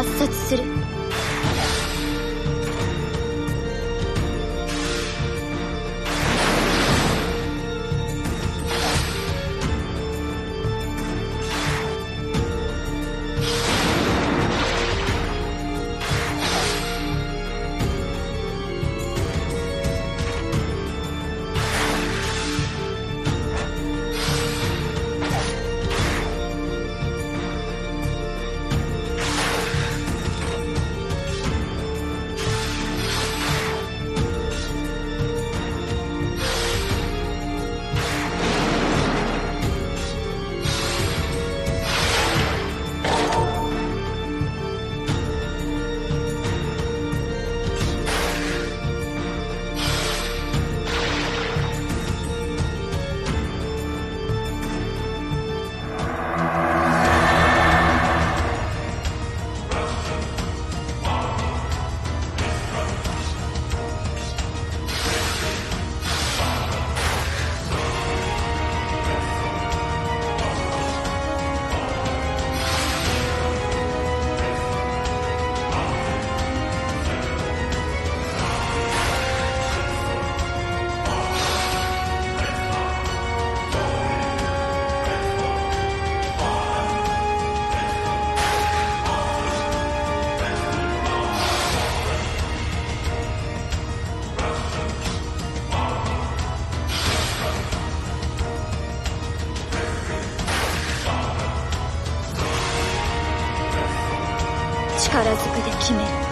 抹殺する。力ずくで決める。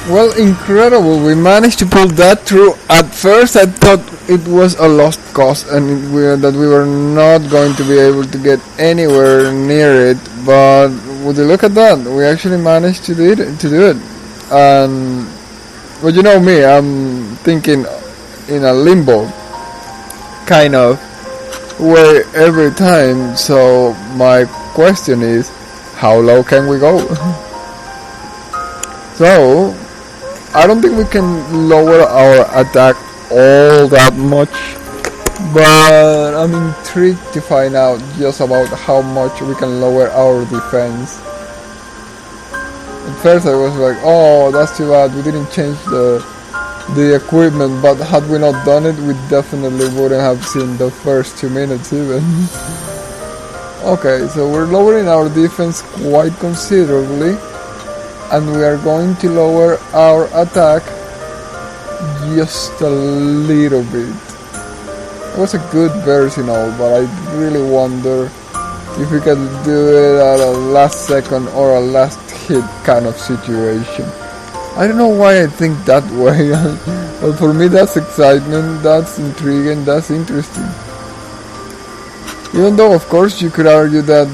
Well, incredible. We managed to pull that through. At first I thought it was a lost cause and that we were not going to be able to get anywhere near it, but would you look at that, we actually managed to do it. And well, you know me, I'm thinking in a limbo kind of way every time, so my question is, how low can we go? So I don't think we can lower our attack all that much, but I'm intrigued to find out just about how much we can lower our defense. At first I was like, oh, that's too bad, we didn't change the equipment, but had we not done it, we definitely wouldn't have seen the first 2 minutes even. Okay, so we're lowering our defense quite considerably, and we are going to lower our attack just a little bit. It was a good verse and all, but I really wonder if we can do it at a last second or a last hit kind of situation. I don't know why I think that way, but for me that's excitement, that's intriguing, that's interesting. Even though of course you could argue that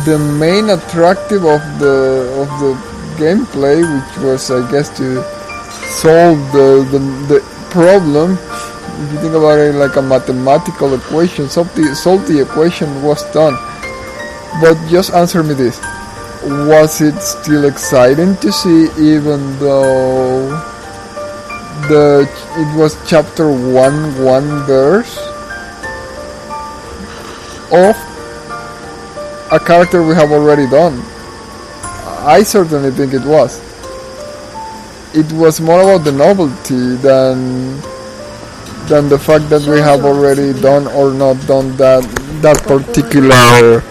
the main attractive of the gameplay, which was I guess to solve the problem, if you think about it like a mathematical equation, solve the equation, was done. But just answer me this, was it still exciting to see, even though it was chapter 1 verse of a character we have already done? I certainly think it was. It was more about the novelty than the fact that we have already done or not done that particular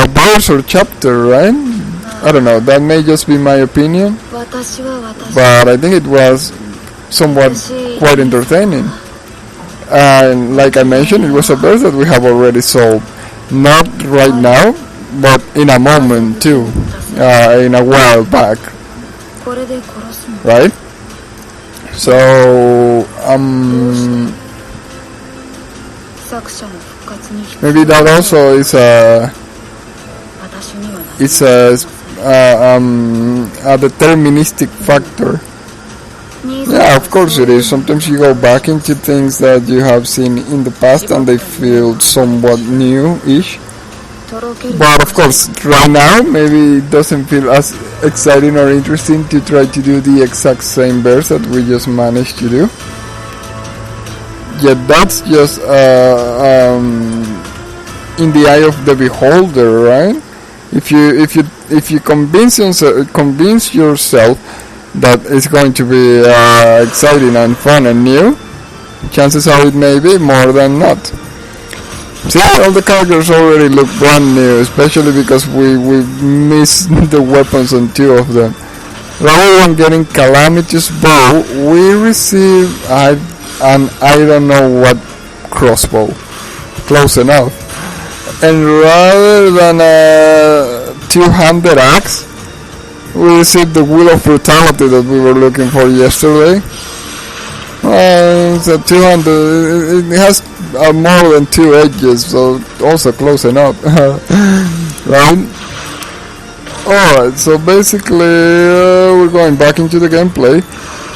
verse or chapter, right? I don't know, that may just be my opinion, but I think it was somewhat quite entertaining. And like I mentioned, it was a verse that we have already solved. Not right now, but in a moment too, in a while back, right? So maybe that also is a deterministic factor. Yeah, of course it is. Sometimes you go back into things that you have seen in the past and they feel somewhat new-ish. But of course, right now, maybe it doesn't feel as exciting or interesting to try to do the exact same verse that we just managed to do. Yet that's just in the eye of the beholder, right? If you convince yourself that it's going to be exciting and fun and new, chances are it may be more than not. See, all the characters already look brand new, especially because we missed the weapons on 2 of them. Rather than getting Calamity's bow, we receive an I don't know what crossbow. Close enough. And rather than a 2-handed axe, we received the Wheel of Brutality that we were looking for yesterday. It's a 200. It has more than 2 edges, so also close enough. Right? Alright, so basically we're going back into the gameplay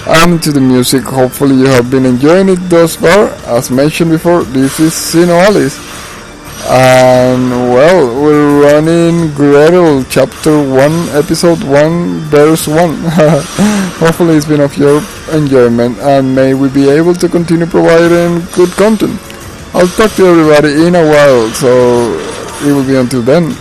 and into the music. Hopefully you have been enjoying it thus far. As mentioned before, this is SINoALICE. And well, we're running Gretel chapter 1 episode 1 verse 1. Hopefully it's been of your enjoyment and may we be able to continue providing good content. I'll talk to everybody in a while, so it will be until then.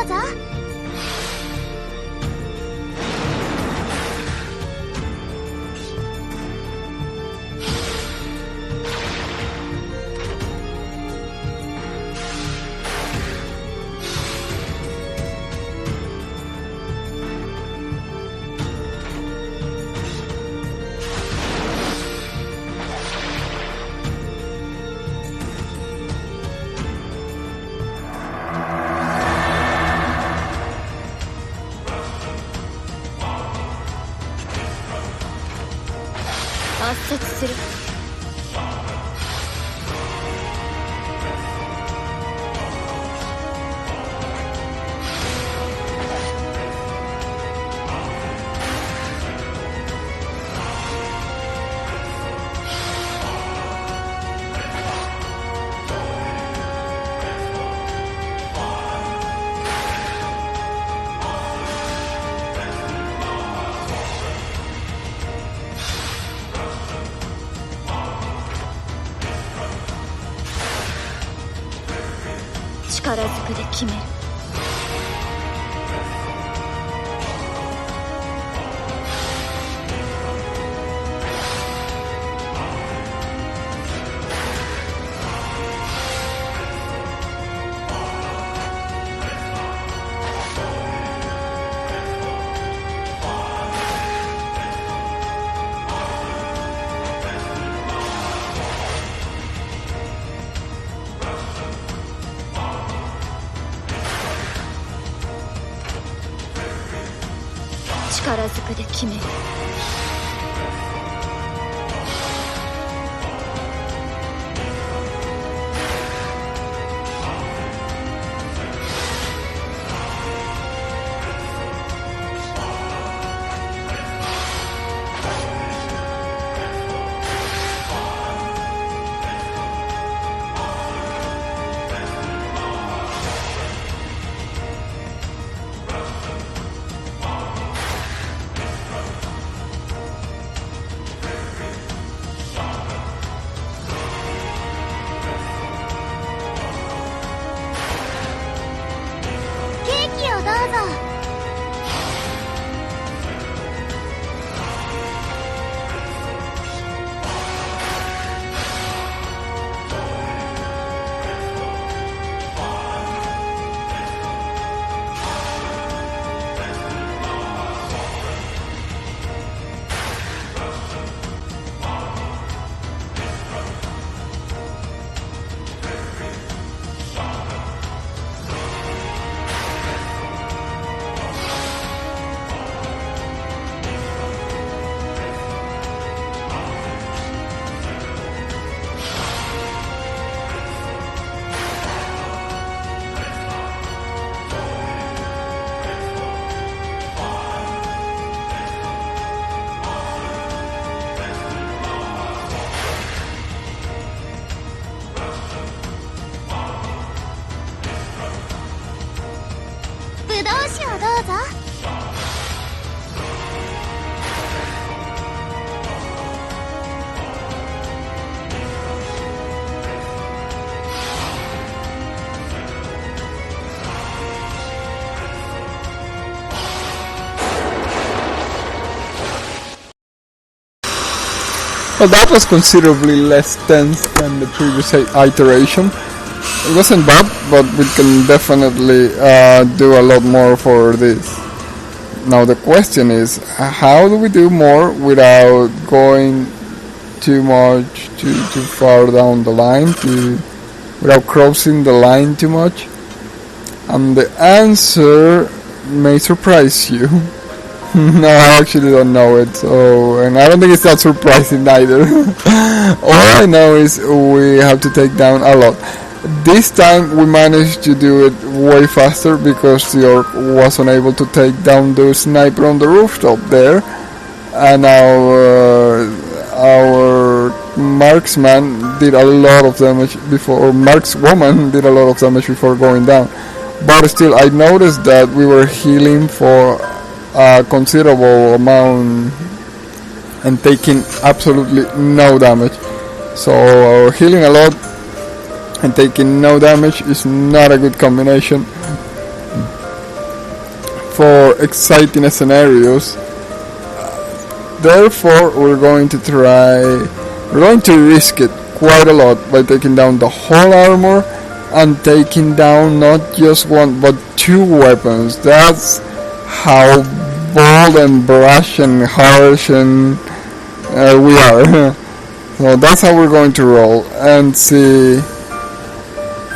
ぞ。圧殺する。力ずくで決める。力ずくで決める。どうぞ。ぶどう酒をどうぞ。Well, that was considerably less tense than the previous iteration. It wasn't bad, but we can definitely do a lot more for this. Now the question is, how do we do more without going too much, too far down the line, without crossing the line too much? And the answer may surprise you. No, I actually don't know it, and I don't think it's that surprising either. All I know is we have to take down a lot. This time we managed to do it way faster because the orc was unable to take down the sniper on the rooftop there, and our marksman did a lot of damage before, or markswoman did a lot of damage before going down. But still, I noticed that we were healing for a considerable amount and taking absolutely no damage. So healing a lot and taking no damage is not a good combination. for exciting scenarios. Therefore, we're going to risk it quite a lot by taking down the whole armor and taking down not just one but 2 weapons. That's how bold and brash and harsh and we are. So that's how we're going to roll and see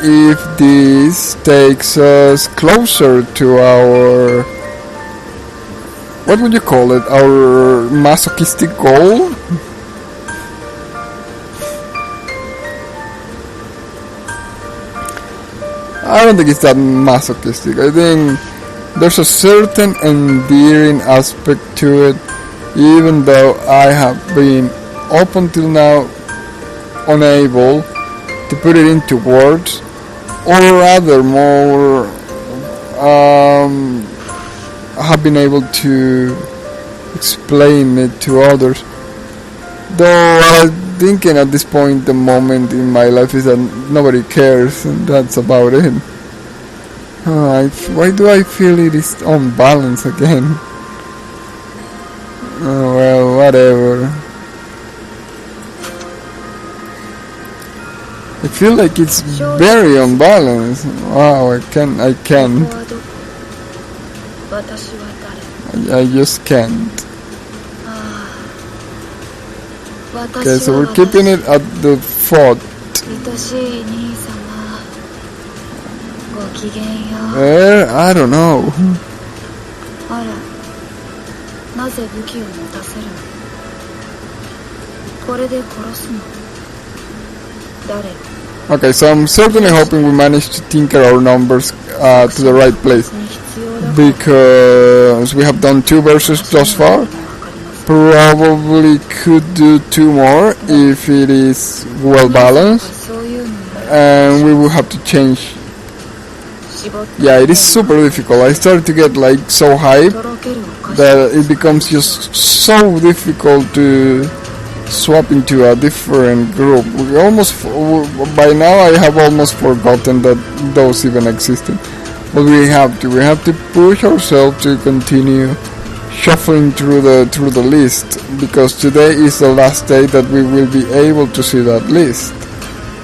if this takes us closer to our, what would you call it, our masochistic goal? I don't think it's that masochistic. I think there's a certain endearing aspect to it, even though I have been up until now unable to put it into words, or rather more have been able to explain it to others. Though I'm thinking at this point, the moment in my life is that nobody cares, and that's about it. Why do I feel it is unbalanced again? Oh well, whatever. I feel like it's very unbalanced. Wow, I can't. I just can't. Okay, so we're keeping it at the fort. I don't know. Okay, so I'm certainly hoping we manage to tinker our numbers to the right place, because we have done 2 verses thus far. Probably could do 2 more if it is well balanced, and we will have to change. Yeah, it is super difficult. I started to get like so hyped that it becomes just so difficult to swap into a different group. By now I have almost forgotten that those even existed. But we have to push ourselves to continue shuffling through the list, because today is the last day that we will be able to see that list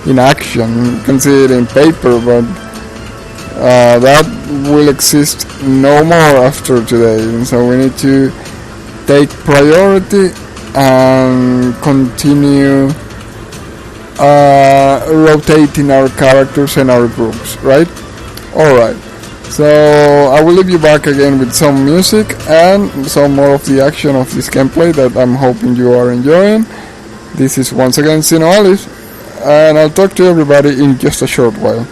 in action. You can see it in paper, but that will exist no more after today, and so we need to take priority and continue rotating our characters and our groups, right? Alright, so I will leave you back again with some music and some more of the action of this gameplay that I'm hoping you are enjoying. This is once again SINoALICE, and I'll talk to everybody in just a short while.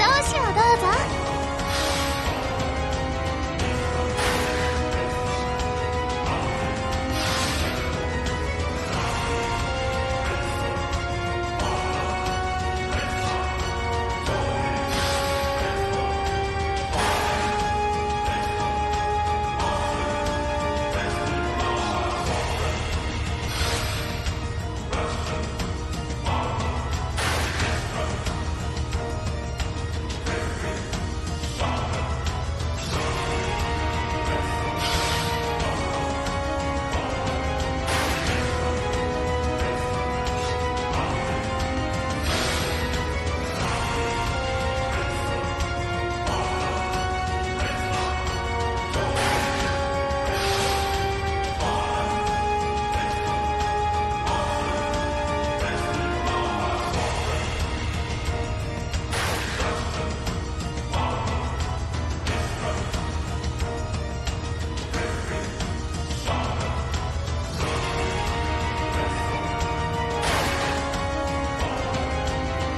動詞をどうぞ。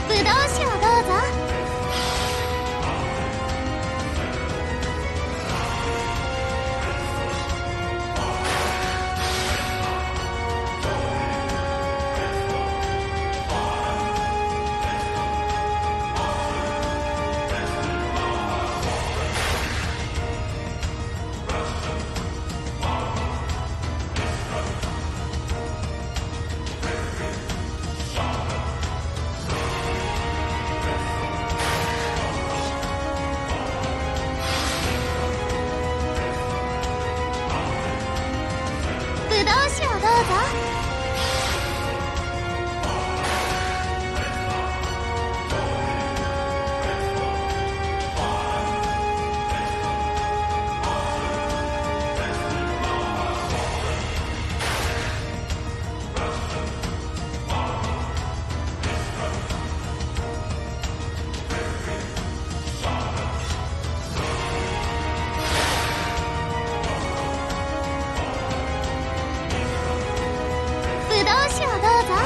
ぶどう酒をどうぞ。ぶどう酒をどうぞ。ぶどう酒をどうぞ。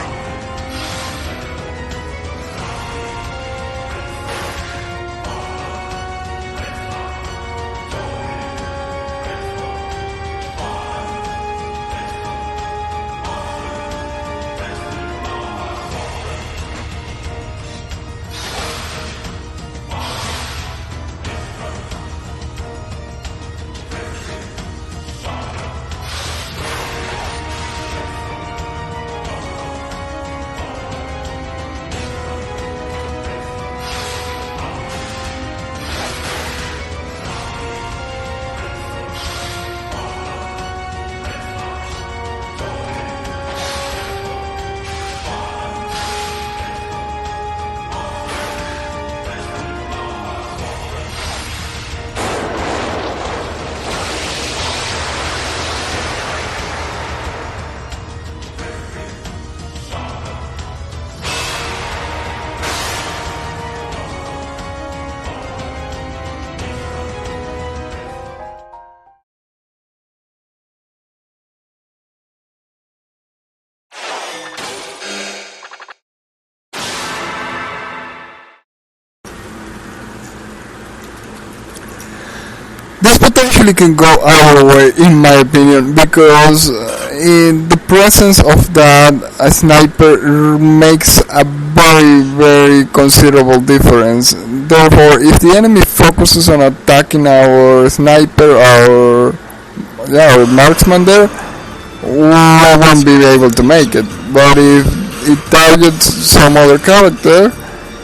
This potentially can go either way, in my opinion, because in the presence of that, a sniper makes a very considerable difference. Therefore, if the enemy focuses on attacking our sniper, our marksman there, we won't be able to make it. But if it targets some other character,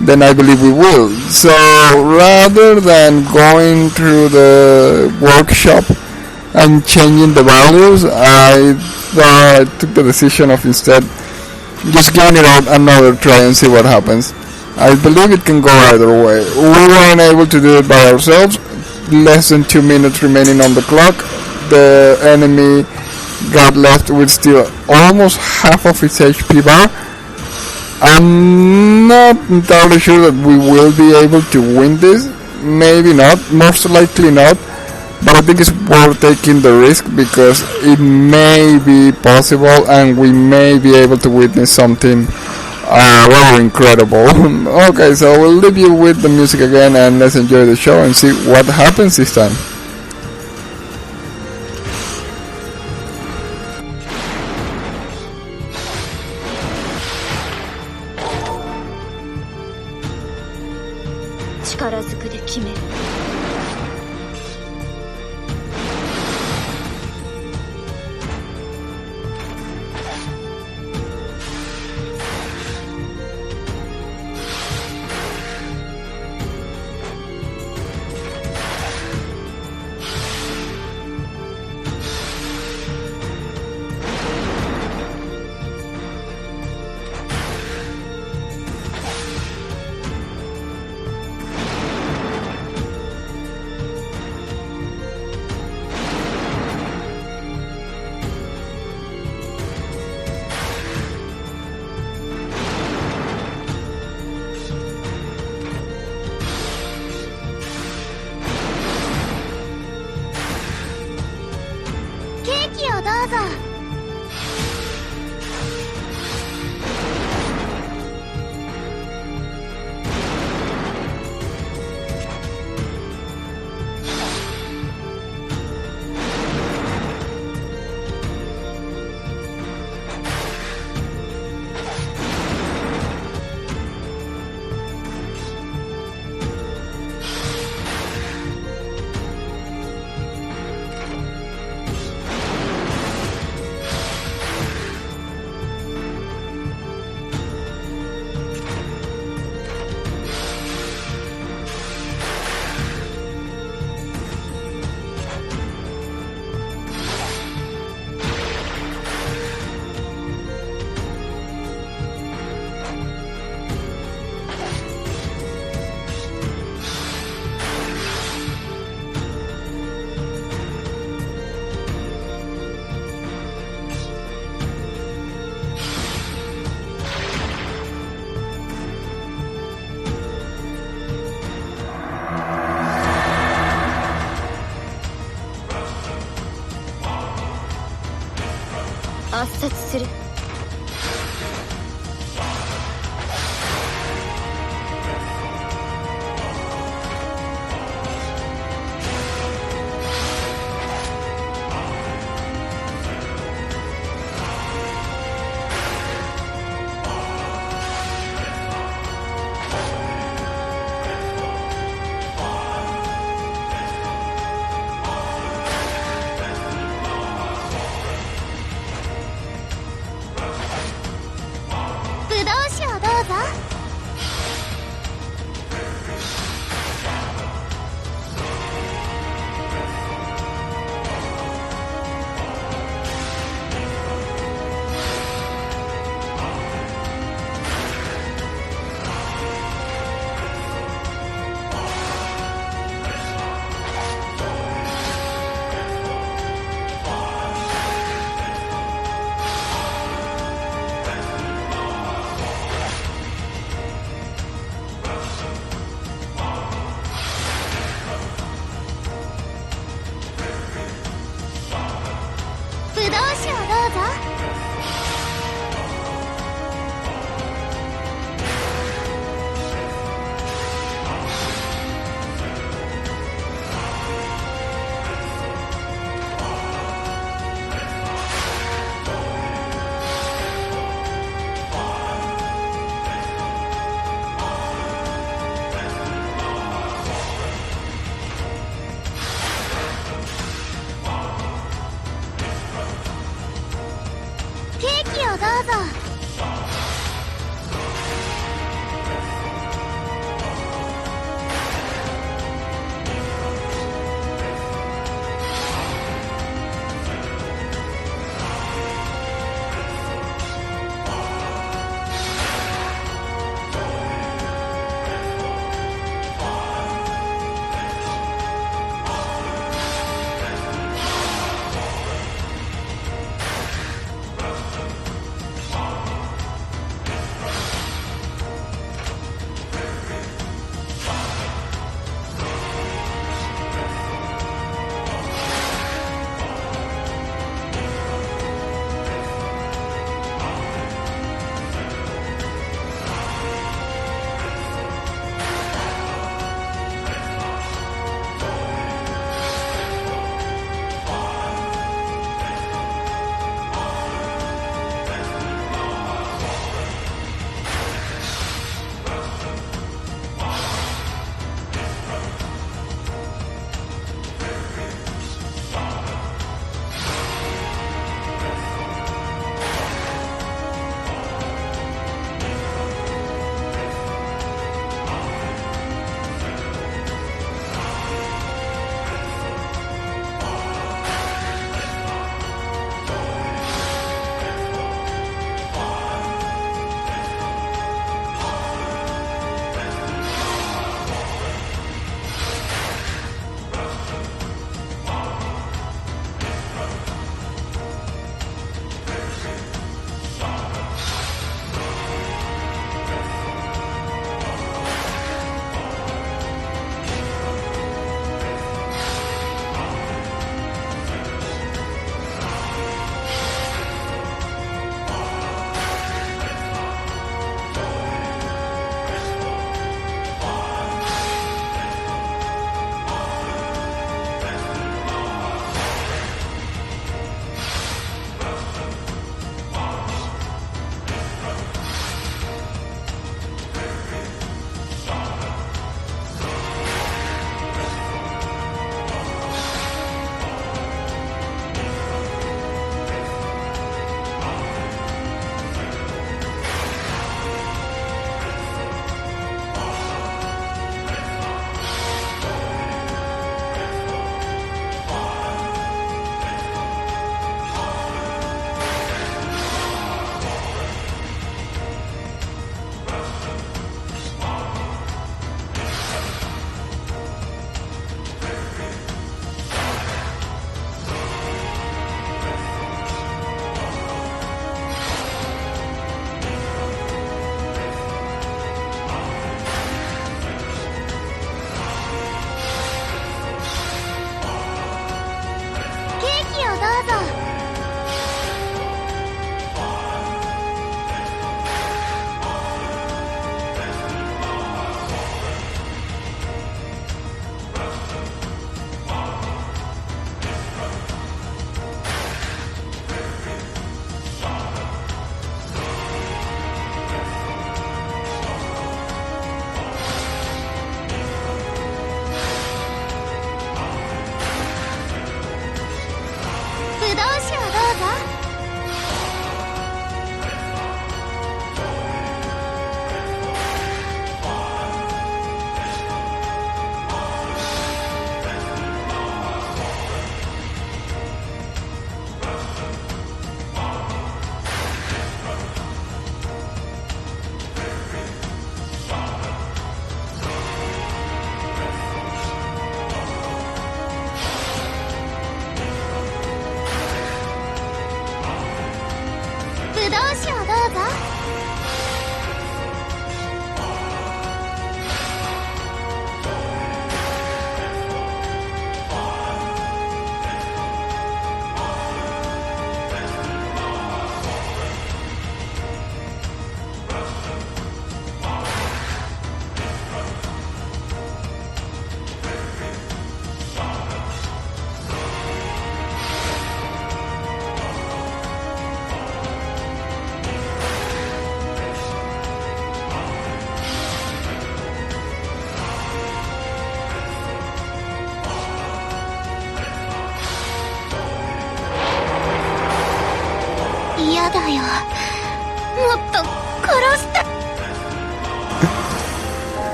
then I believe we will. So rather than going through the workshop and changing the values, I took the decision of instead just giving it out another try and see what happens. I believe it can go either way. We weren't able to do it by ourselves. Less than 2 minutes remaining on the clock. The enemy got left with still almost half of its HP bar. I'm not entirely sure that we will be able to win this. Maybe not, most likely not. But I think it's worth taking the risk because it may be possible and we may be able to witness something Well, incredible. Okay, so we'll leave you with the music again, and let's enjoy the show and see what happens this time.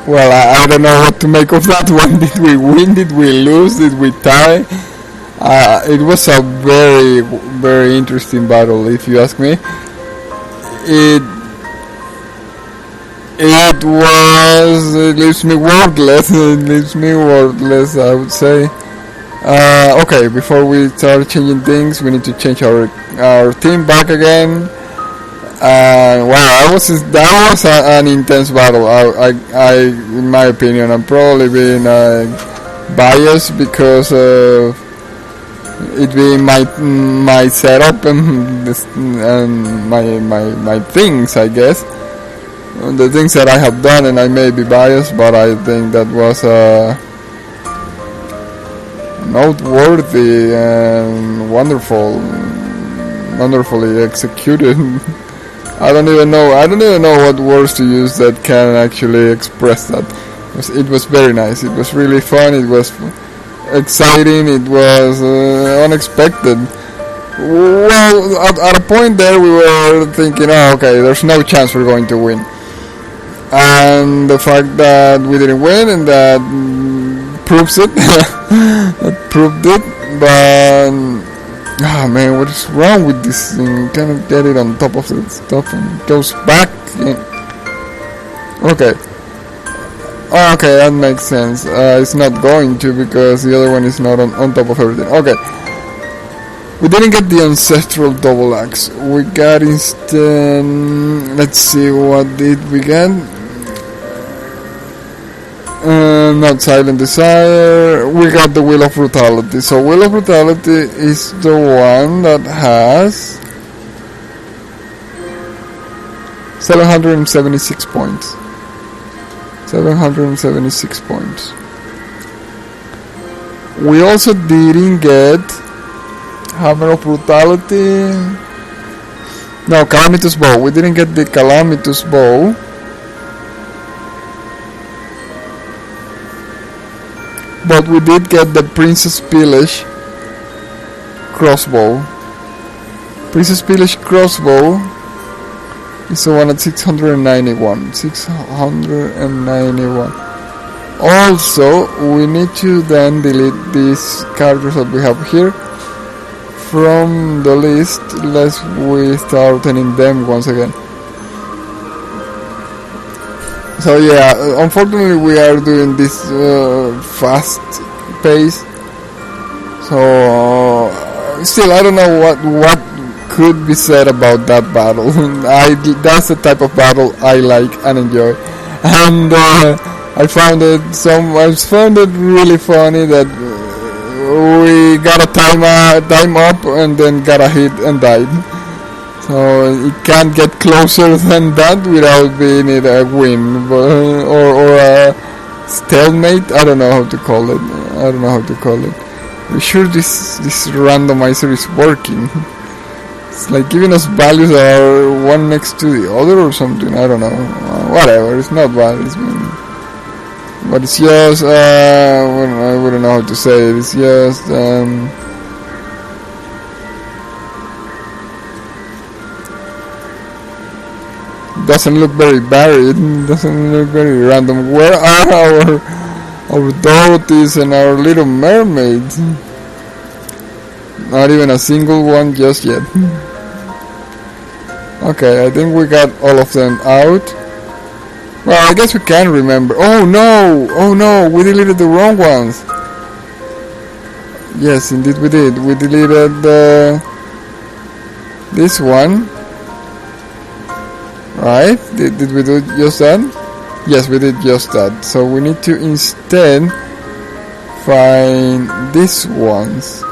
Well, I don't know what to make of that one. Did we win? Did we lose? Did we tie? It was a very, very interesting battle, if you ask me. It leaves me wordless. It leaves me wordless, I would say. Okay, before we start changing things, we need to change our team back again. Wow, that was an intense battle. I, in my opinion, I'm probably being biased because of it being my setup and my things, I guess. The things that I have done, and I may be biased, but I think that was noteworthy and wonderfully executed. I don't even know what words to use that can actually express that. It was very nice. It was really fun. It was exciting. It was unexpected. Well, at a point there we were thinking, oh, okay, there's no chance we're going to win. And the fact that we didn't win, and that proves it. That proved it. But man, what is wrong with this thing? Cannot get it on top of the stuff and it goes back. Okay, that makes sense. It's not going to, because the other one is not on top of everything. Okay, we didn't get the ancestral double axe. We got instead, let's see, what did we get? Not Silent Desire. We got the Wheel of Brutality. So Wheel of Brutality is the one that has 776 points. 776 points. We also didn't get Hammer of Brutality. No, Calamitous Bow. We didn't get the Calamitous Bow. But we did get the Princess Pillage crossbow. Princess Pillage crossbow is the one at 691. 691. Also, we need to then delete these characters that we have here from the list, lest we start turning them once again. So yeah, unfortunately we are doing this fast pace. So still, I don't know what could be said about that battle. That's the type of battle I like and enjoy, and I found it really funny that we got a time up and then got a hit and died. So it can't get closer than that without being it a win, or a stalemate. I don't know how to call it. We're sure this randomizer is working. It's like giving us values that are one next to the other or something. I don't know. Whatever. It's not bad. But it's just I wouldn't know how to say it. It's just doesn't look very varied, doesn't look very random. Where are our Dorothys and our little mermaids? Not even a single one just yet. Okay, I think we got all of them out. Well, I guess we can remember. Oh no, we deleted the wrong ones. Yes, indeed we did. We deleted this one. Right? Did we do just that? Yes, we did just that. So we need to instead find these ones.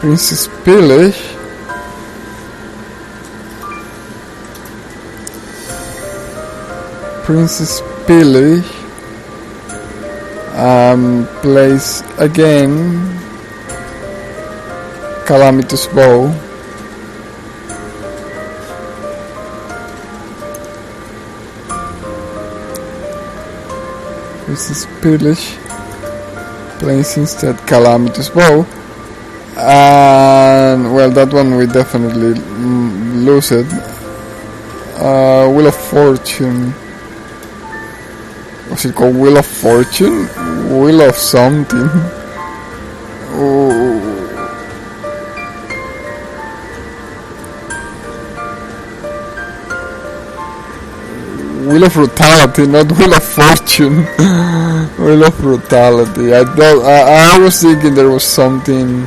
Princess Pillage. Place again Calamitous Bow. Princess Pillage, place instead Calamitous Bow, and well, that one we definitely lose it. Wheel of Fortune. Was it called Wheel of Fortune? Wheel of something. Oh. Wheel of Brutality, not Wheel of Fortune. Wheel of Brutality. I was thinking there was something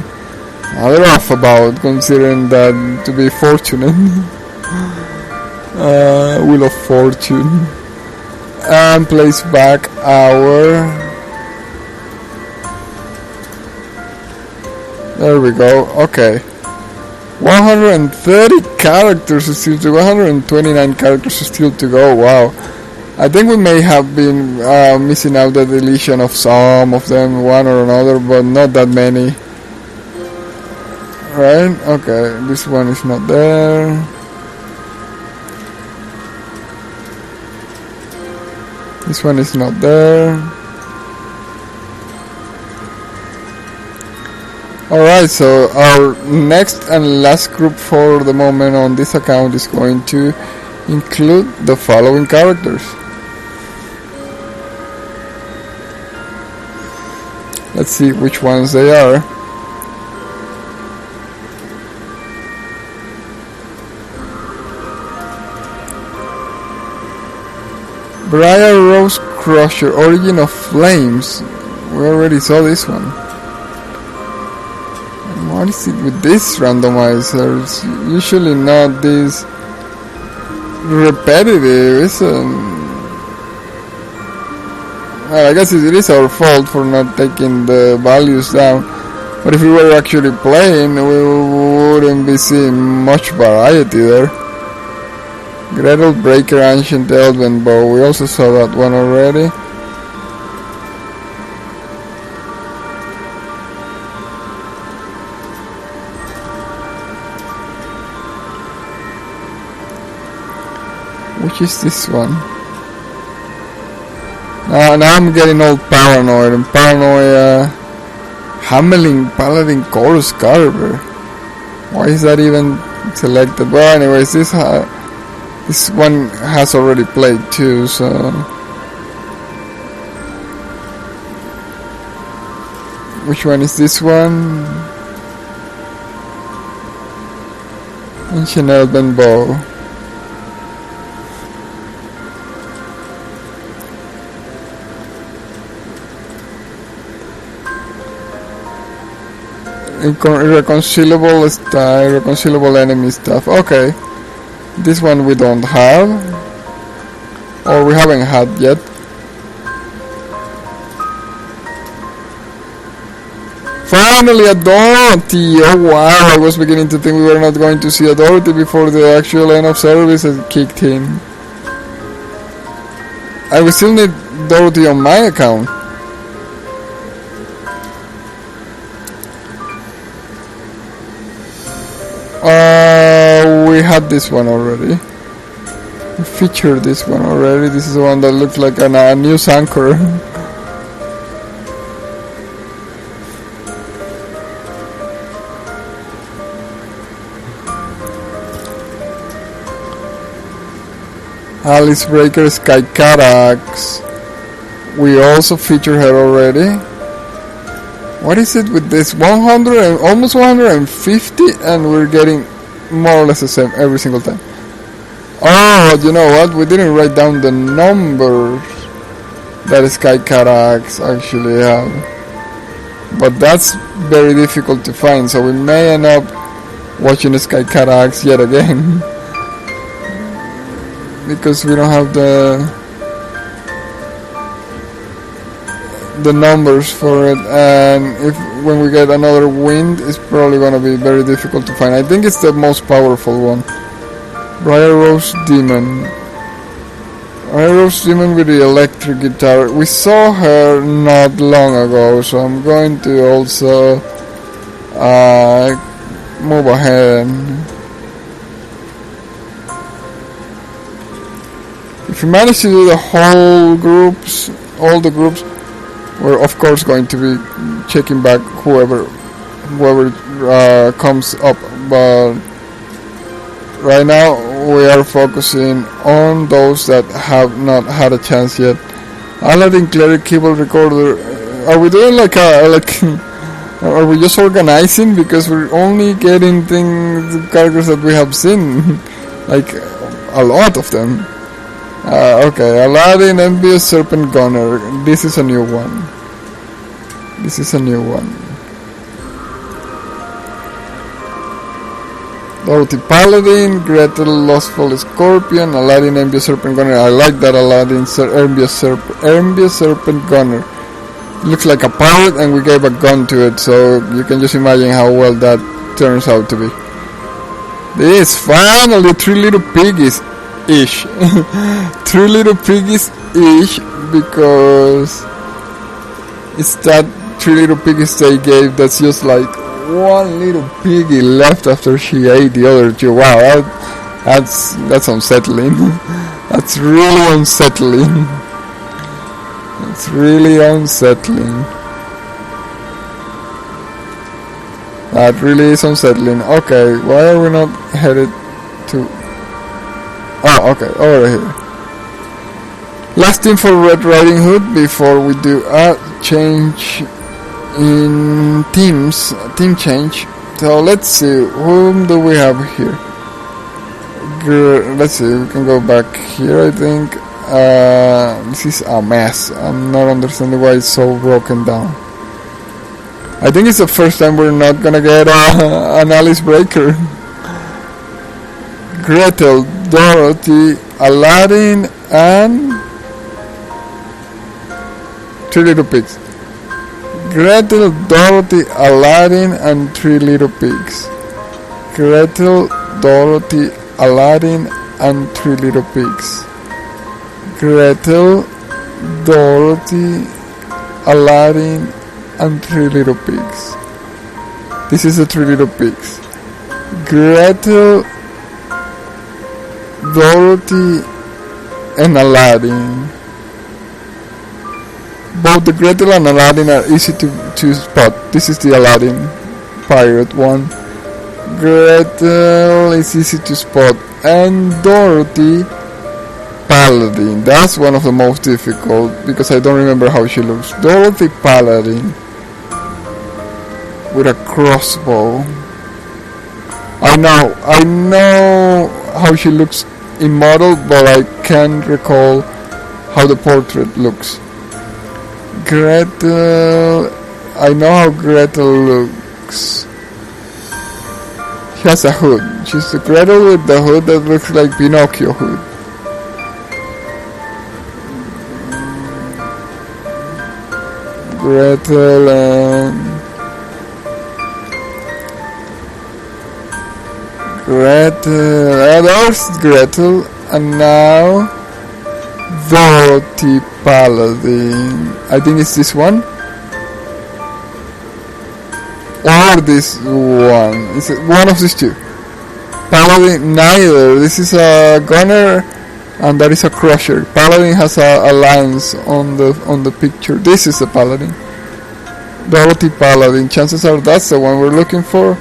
a little off about, considering that to be fortunate. Wheel of Fortune. And place back our... There we go. Okay. 130 characters still to go. 129 characters still to go. Wow. I think we may have been missing out the deletion of some of them, one or another, but not that many. Right? Okay. This one is not there. This one is not there. Alright, so our next and last group for the moment on this account is going to include the following characters. Let's see which ones they are. Briar Rose Crusher, Origin of Flames. We already saw this one. What is it with these randomizers? Usually not this repetitive, isn't? Well, I guess it is our fault for not taking the values down. But if we were actually playing, we wouldn't be seeing much variety there. Gretel Breaker, Ancient Elven Bow. We also saw that one already. Which is this one? Now I'm getting all paranoid. And paranoia. Hamelin Paladin Chorus Carver. Why is that even selected? Well, anyways, this one has already played too, so... Which one is this one? Ancient Elven Bow. Irreconcilable style, irreconcilable enemy stuff. Okay. This one we don't have. Or we haven't had yet. Finally, a Dorothy! Oh wow, I was beginning to think we were not going to see a Dorothy before the actual end of service had kicked in. I will still need Dorothy on my account. We had this one already. We featured this one already. This is the one that looks like a news anchor. Alice Breaker Sky Carax. We also featured her already. What is it with this? 100 and almost 150, and we're getting more or less the same every single time. Oh, you know what? We didn't write down the numbers that Sky Carax actually have. But that's very difficult to find, so we may end up watching Sky Carax yet again. Because we don't have the numbers for it, and when we get another wind, it's probably going to be very difficult to find. I think it's the most powerful one. Briar Rose Demon. Briar Rose Demon with the electric guitar. We saw her not long ago, so I'm going to also move ahead. If we manage to do the whole groups, all the groups, we're of course going to be checking back whoever comes up, but right now we are focusing on those that have not had a chance yet Aladdin cleric keyboard recorder. Are we doing like are we just organizing, because we're only getting characters that we have seen, like a lot of them. Okay, Aladdin, envious serpent gunner. This is a new one. Dorothy Paladin, Gretel Lustful Scorpion, Aladdin Envious Serpent Gunner. I like that Aladdin Envious Serpent Gunner. Looks like a pirate, and we gave a gun to it, so you can just imagine how well that turns out to be. This, finally, 3 Little Piggies-ish. 3 Little Piggies-ish, because it's that 3 Little Piggies they gave that's just like one little piggy left after she ate the other 2. Wow, that's unsettling. That's really unsettling. It's really unsettling. That really is unsettling. Okay, why are we not headed to... Oh, okay, over here. Last thing for Red Riding Hood before we do a change in teams, team change. So let's see, whom do we have here? Let's see, we can go back here, I think. This is a mess. I'm not understanding why it's so broken down. I think it's the first time we're not gonna get an Alice Breaker. Gretel, Dorothy, Aladdin, and 3 Little Pigs. Gretel, Dorothy, Aladdin, and 3 Little Pigs. Gretel, Dorothy, Aladdin, and 3 Little Pigs. Gretel, Dorothy, Aladdin, and 3 Little Pigs. This is the 3 Little Pigs. Gretel, Dorothy, and Aladdin. Both the Gretel and Aladdin are easy to spot. This is the Aladdin pirate one. Gretel is easy to spot, and Dorothy Paladin. That's one of the most difficult, because I don't remember how she looks. Dorothy Paladin with a crossbow. I know how she looks in model, but I can't recall how the portrait looks. Gretel, I know how Gretel looks. She has a hood. She's the Gretel with the hood that looks like Pinocchio hood. Gretel and Gretel. There's Gretel, and now Dorothy Paladin. I think it's this one, or this one. Is it one of these two? Paladin, neither. This is a gunner, and that is a crusher. Paladin has a lance on the picture. This is the Paladin. Dorothy Paladin. Chances are that's the one we're looking for.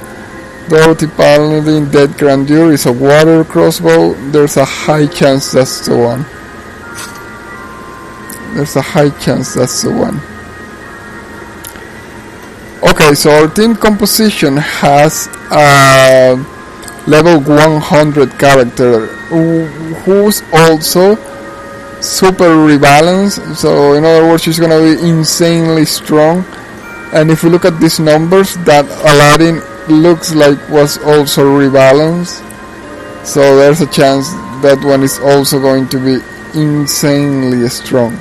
Dorothy Paladin, Dead Grandeur is a water crossbow. There's a high chance that's the one. There's a high chance that's the one. Okay, so our team composition has a level 100 character who's also super rebalanced. So in other words, she's gonna be insanely strong. And if we look at these numbers, that Aladdin looks like was also rebalanced. So there's a chance that one is also going to be insanely strong.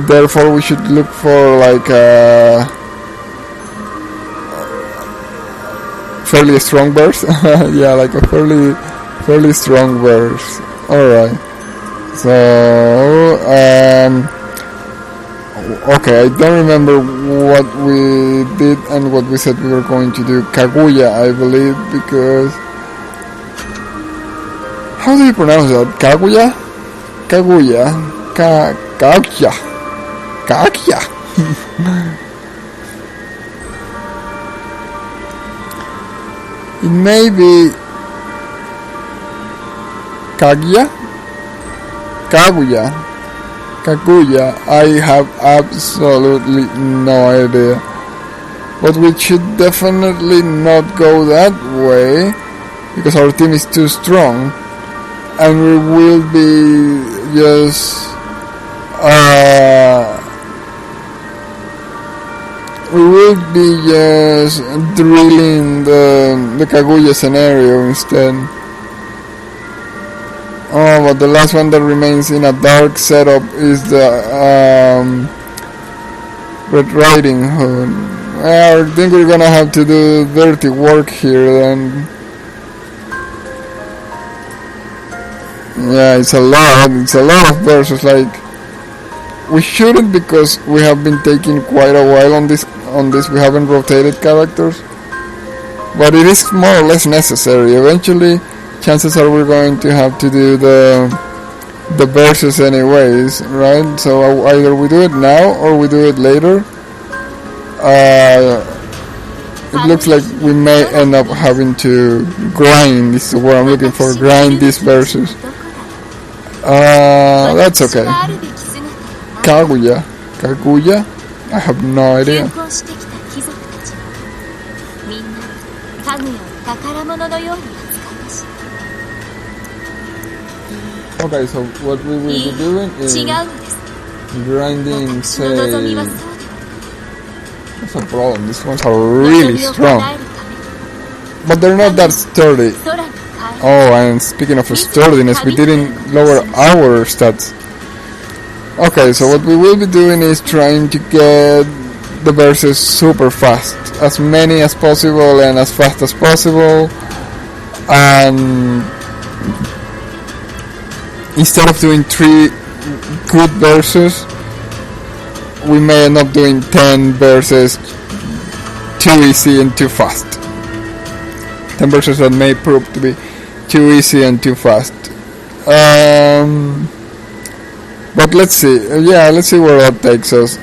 Therefore, we should look for like a fairly strong burst. Yeah, like a fairly strong burst. Alright. So, okay, I don't remember what we did and what we said we were going to do. Kaguya, I believe, because... How do you pronounce that? Kaguya? Kaguya. Kaguya. Kaguya. It may be Kaguya. Kaguya. Kaguya, I have absolutely no idea. But we should definitely not go that way because our team is too strong, and we will be just drilling the Kaguya scenario instead. Oh, but the last one that remains in a dark setup is the Red Riding Hood. I think we're gonna have to do dirty work here then. Yeah, it's a lot of verses. Like, we shouldn't, because we have been taking quite a while on this. We haven't rotated characters, but it is more or less necessary. Eventually, chances are we're going to have to do the verses anyways, right? So either we do it now or we do it later. It looks like we may end up having to grind. This is what I'm looking for. Grind these verses. That's okay. Kaguya. I have no idea. Okay, so what we will be doing is grinding, say... That's a problem, these ones are really strong. But they're not that sturdy. Oh, and speaking of sturdiness, we didn't lower our stats. Okay, so what we will be doing is trying to get the verses super fast. As many as possible and as fast as possible. And instead of doing 3 good verses, we may end up doing 10 verses too easy and too fast. 10 verses that may prove to be too easy and too fast. But let's see. Let's see where that takes us.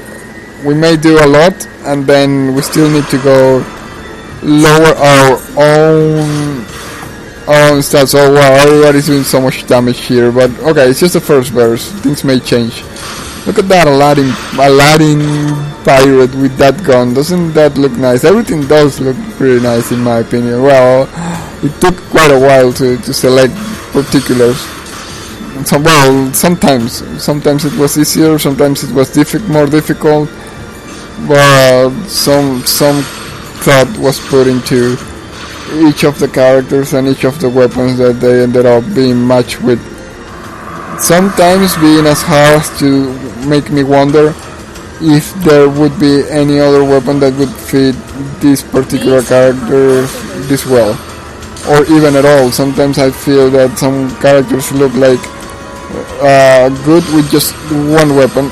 We may do a lot, and then we still need to go lower our own stats. Oh wow, everybody's doing so much damage here. But okay, it's just the first verse. Things may change. Look at that Aladdin pirate with that gun. Doesn't that look nice? Everything does look pretty nice in my opinion. Well, it took quite a while to select particulars. So, well, sometimes it was easier, sometimes it was more difficult, but some thought was put into each of the characters and each of the weapons that they ended up being matched with. Sometimes being as hard as to make me wonder if there would be any other weapon that would fit this particular character this well, or even at all. Sometimes I feel that some characters look like good with just one weapon,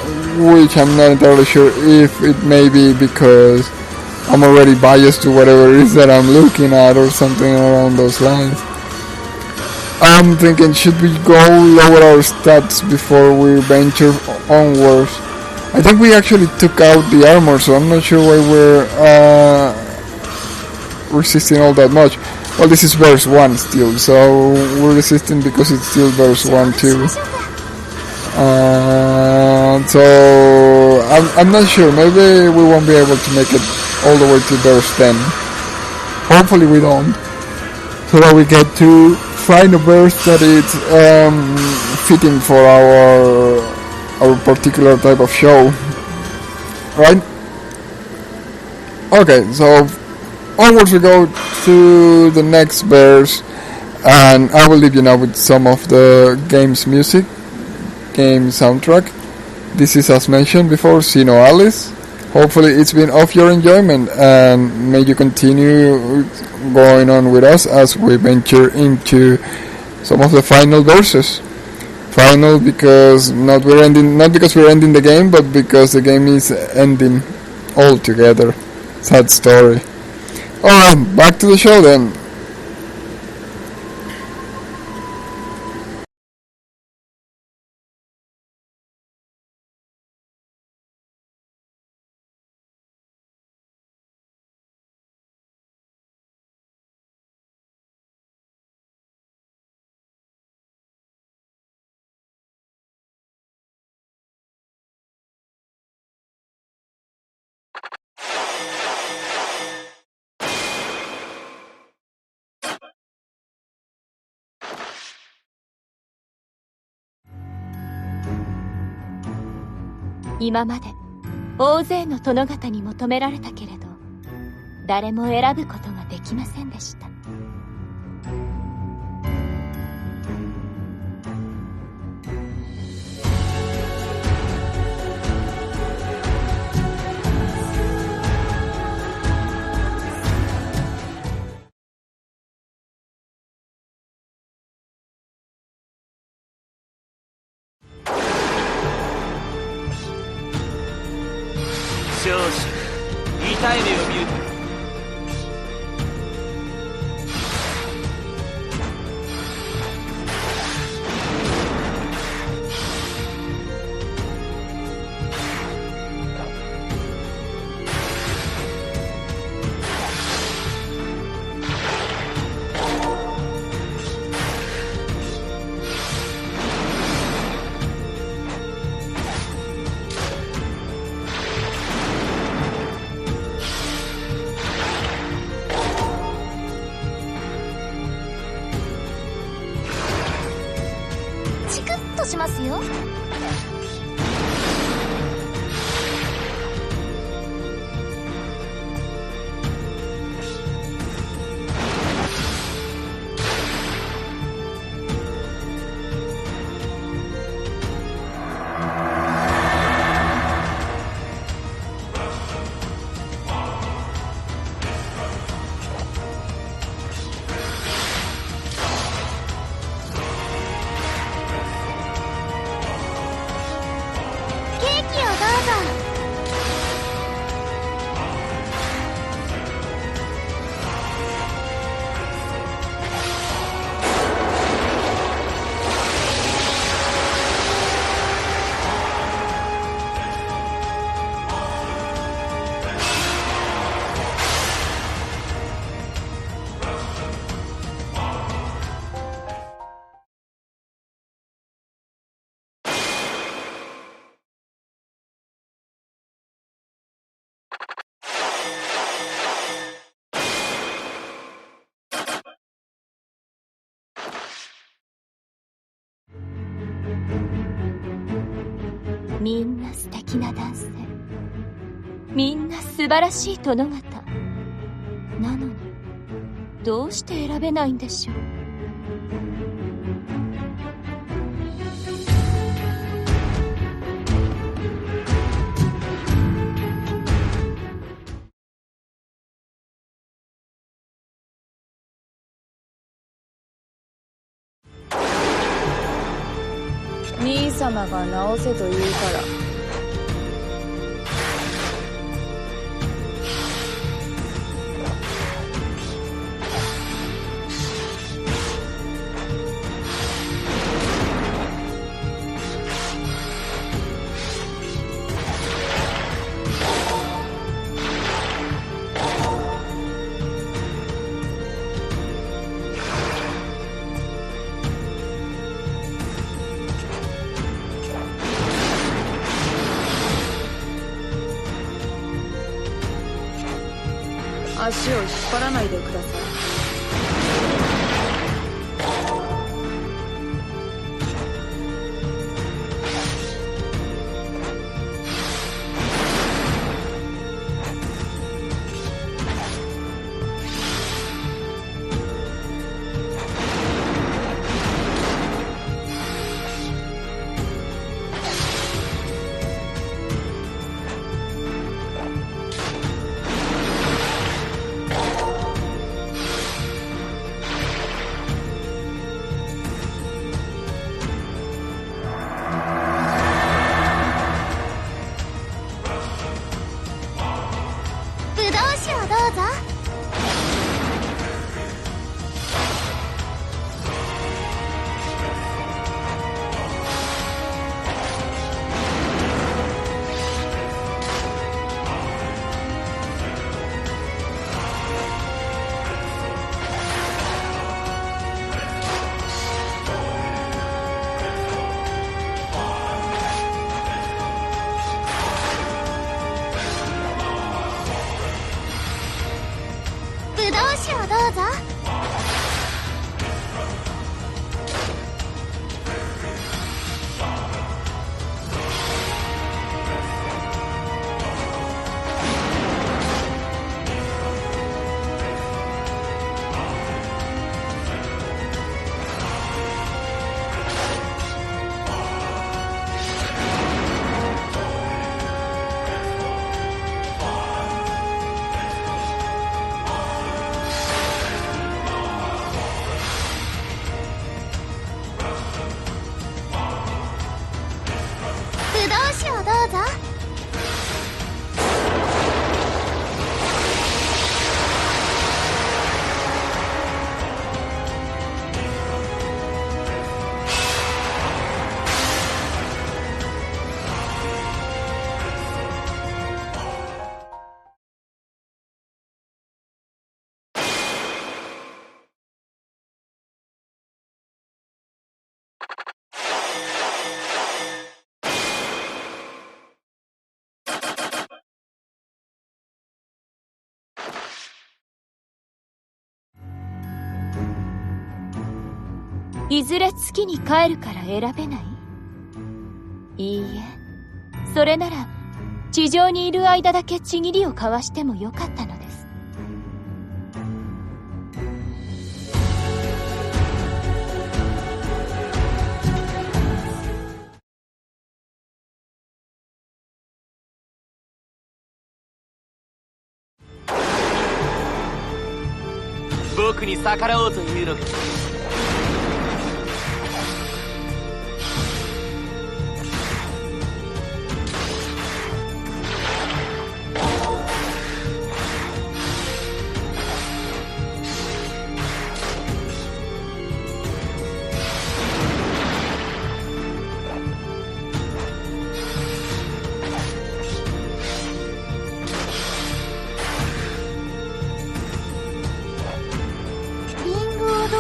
which I'm not entirely sure if it may be because I'm already biased to whatever it is that I'm looking at or something around those lines. I'm thinking, should we go lower our stats before we venture onwards? I think we actually took out the armor, so I'm not sure why we're resisting all that much. Well, this is verse 1 still, so we're resisting because it's still verse 1 too. So I'm not sure, maybe we won't be able to make it all the way to verse 10. Hopefully we don't, so that we get to find a verse that is fitting for our particular type of show, right? Okay, so onwards we go to the next verse, and I will leave you now with some of the game's music, game soundtrack. This is, as mentioned before, SINoALICE. Hopefully it's been of your enjoyment, and may you continue going on with us as we venture into some of the final verses. Final because not because we're ending the game, but because the game is ending altogether. Sad story. Alright, back to the show then. 今まで大勢の殿方に求められたけれど、誰も選ぶことができませんでした。少々痛い目を見ると。チクッとしますよ。みんな素敵な男性、みんな素晴らしい殿方なのに、どうして選べないんでしょう。兄様が直せと言うから。足を引っ張らないでください。ぞ。いずれ月に帰るから選べない？いいえ、それなら地上にいる間だけちぎりを交わしてもよかったのです。僕に逆らおうというのか。リンゴをどうぞ。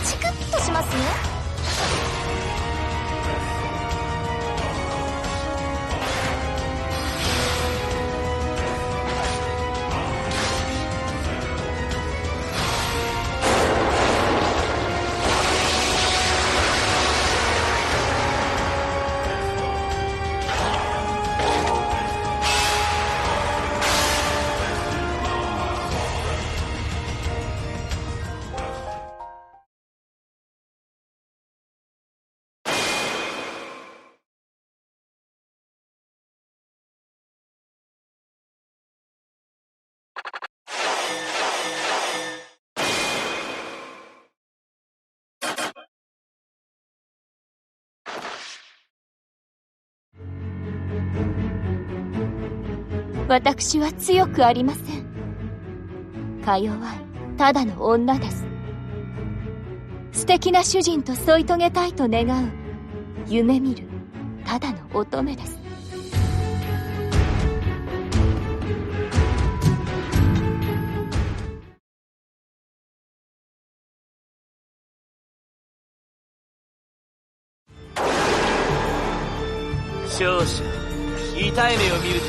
チクッとしますよ。私は強くありません。か弱いただの女です。素敵な主人と添い遂げたいと願う夢見るただの乙女です。勝者痛い目を見るぞ。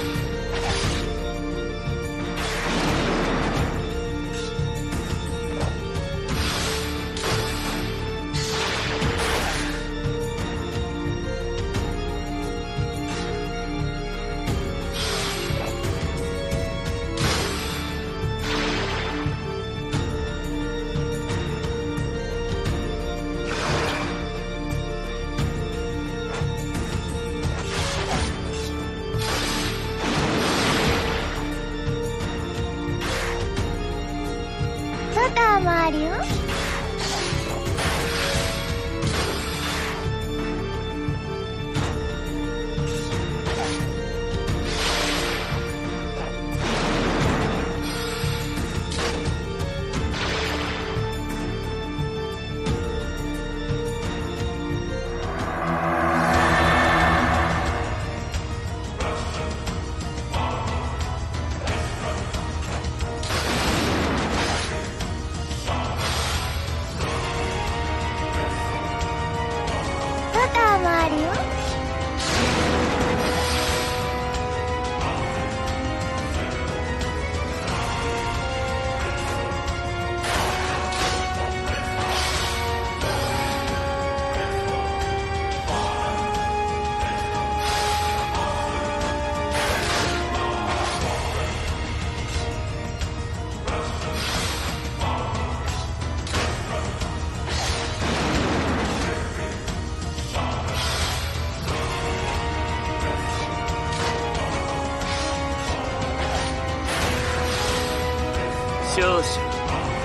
少々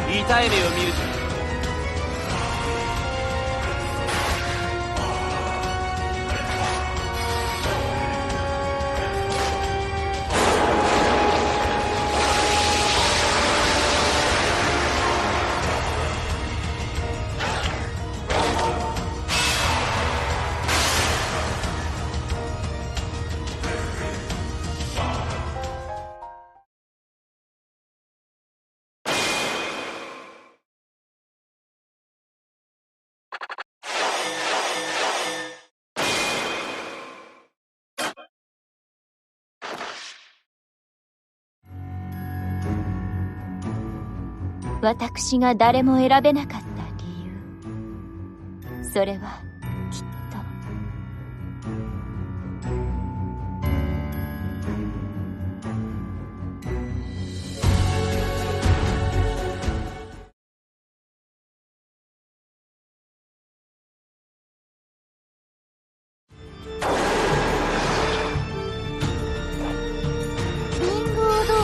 痛い目を見るぞ。私が誰も選べなかった理由、それはきっとリンゴをどうぞ。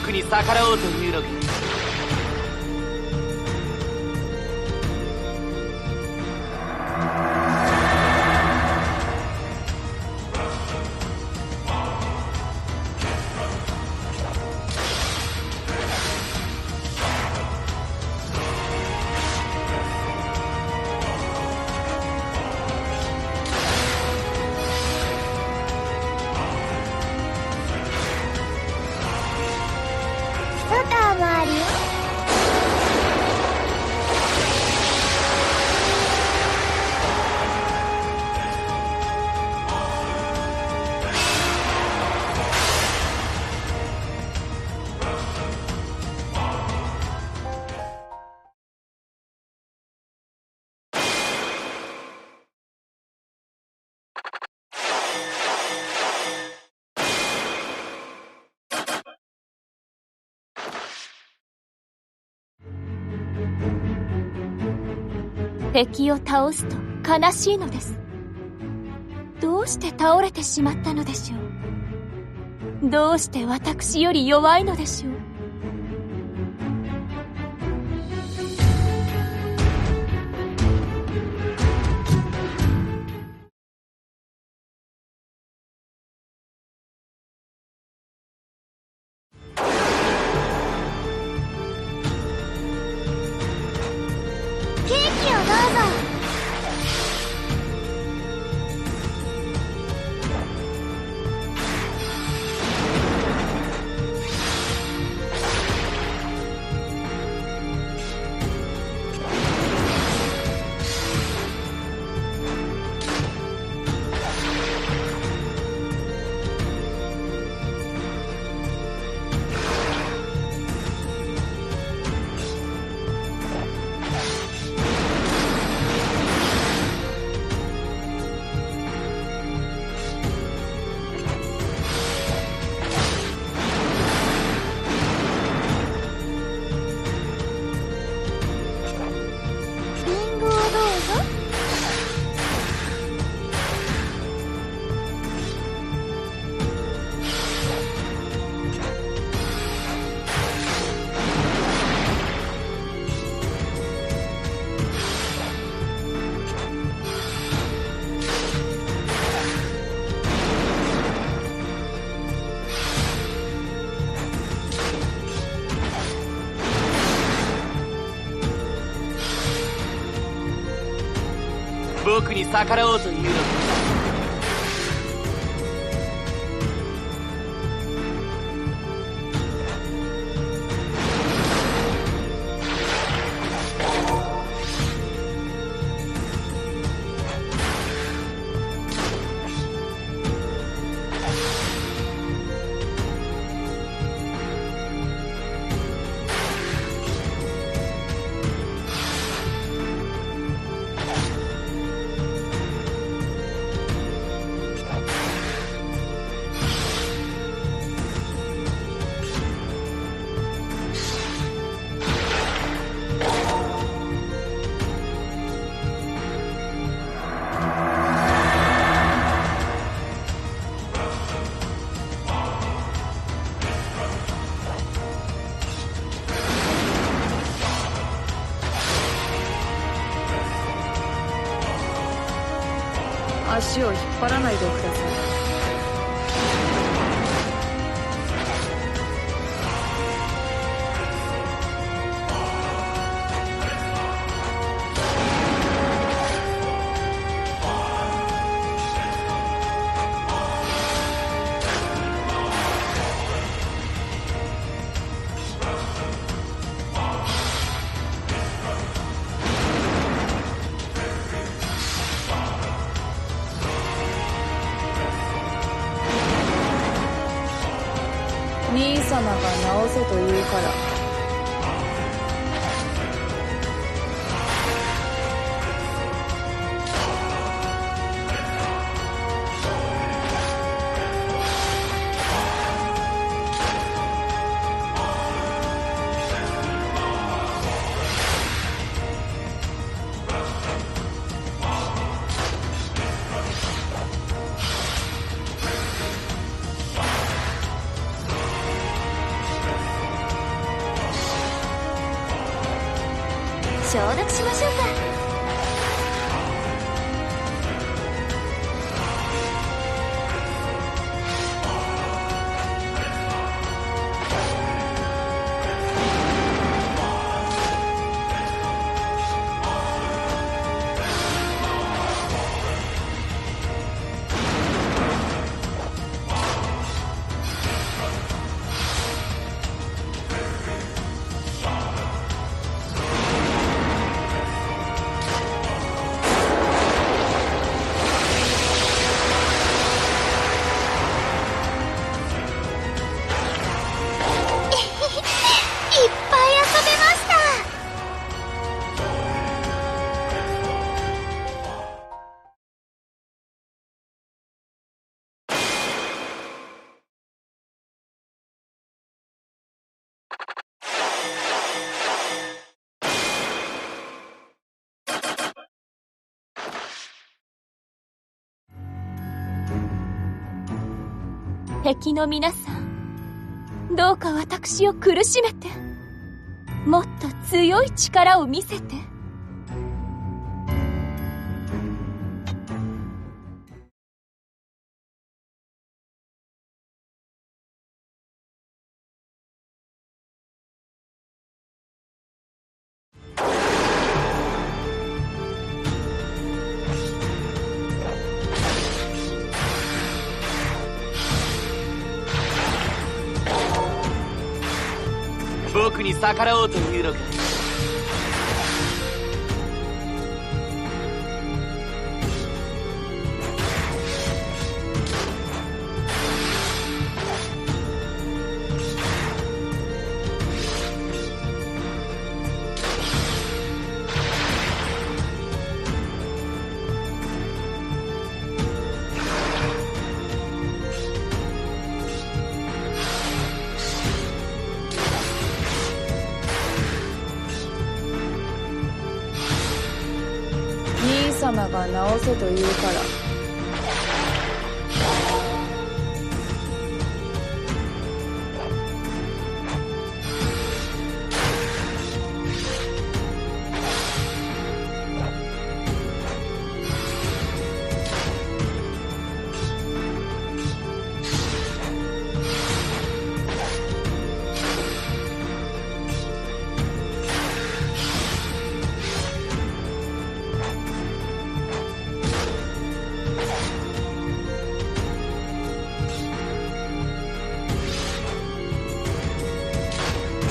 僕に逆らおうというのか。敵を倒すと悲しいのです。どうして倒れてしまったのでしょう。どうして私より弱いのでしょう。ケーキをどうぞ。僕に逆らおうというのか。足を引っ張らないでください。兄様が直せと言うから。消毒しましょうか。敵の皆さん、どうか私を苦しめて、もっと強い力を見せて。僕に逆らおうというのか。兄様が直せと言うから。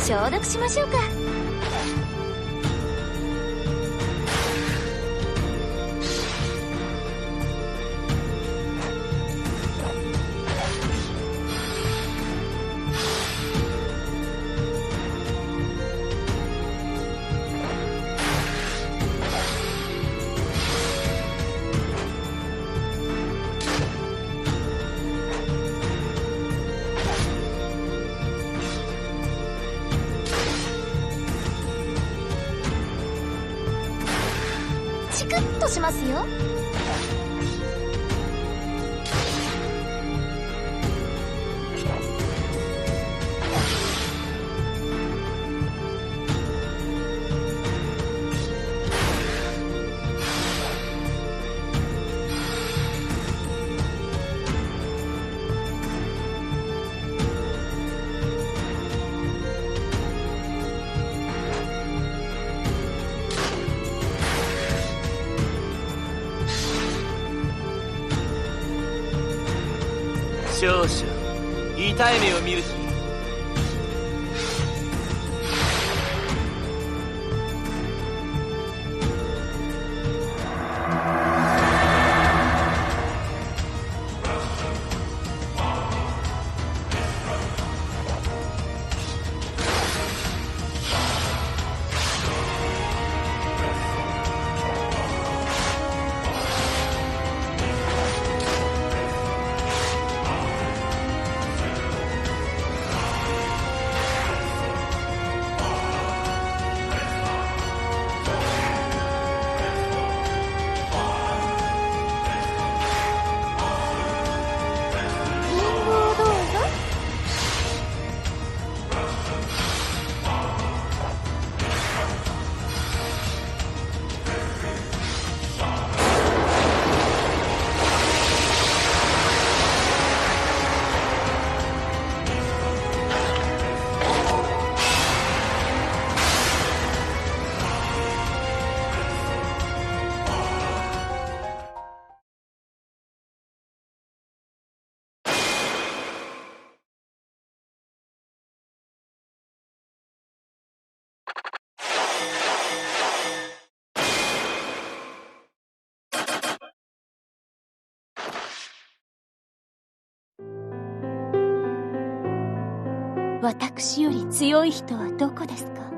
消毒しましょうか。チクッとしますよ。勝者痛い目を見るといい。私より強い人はどこですか？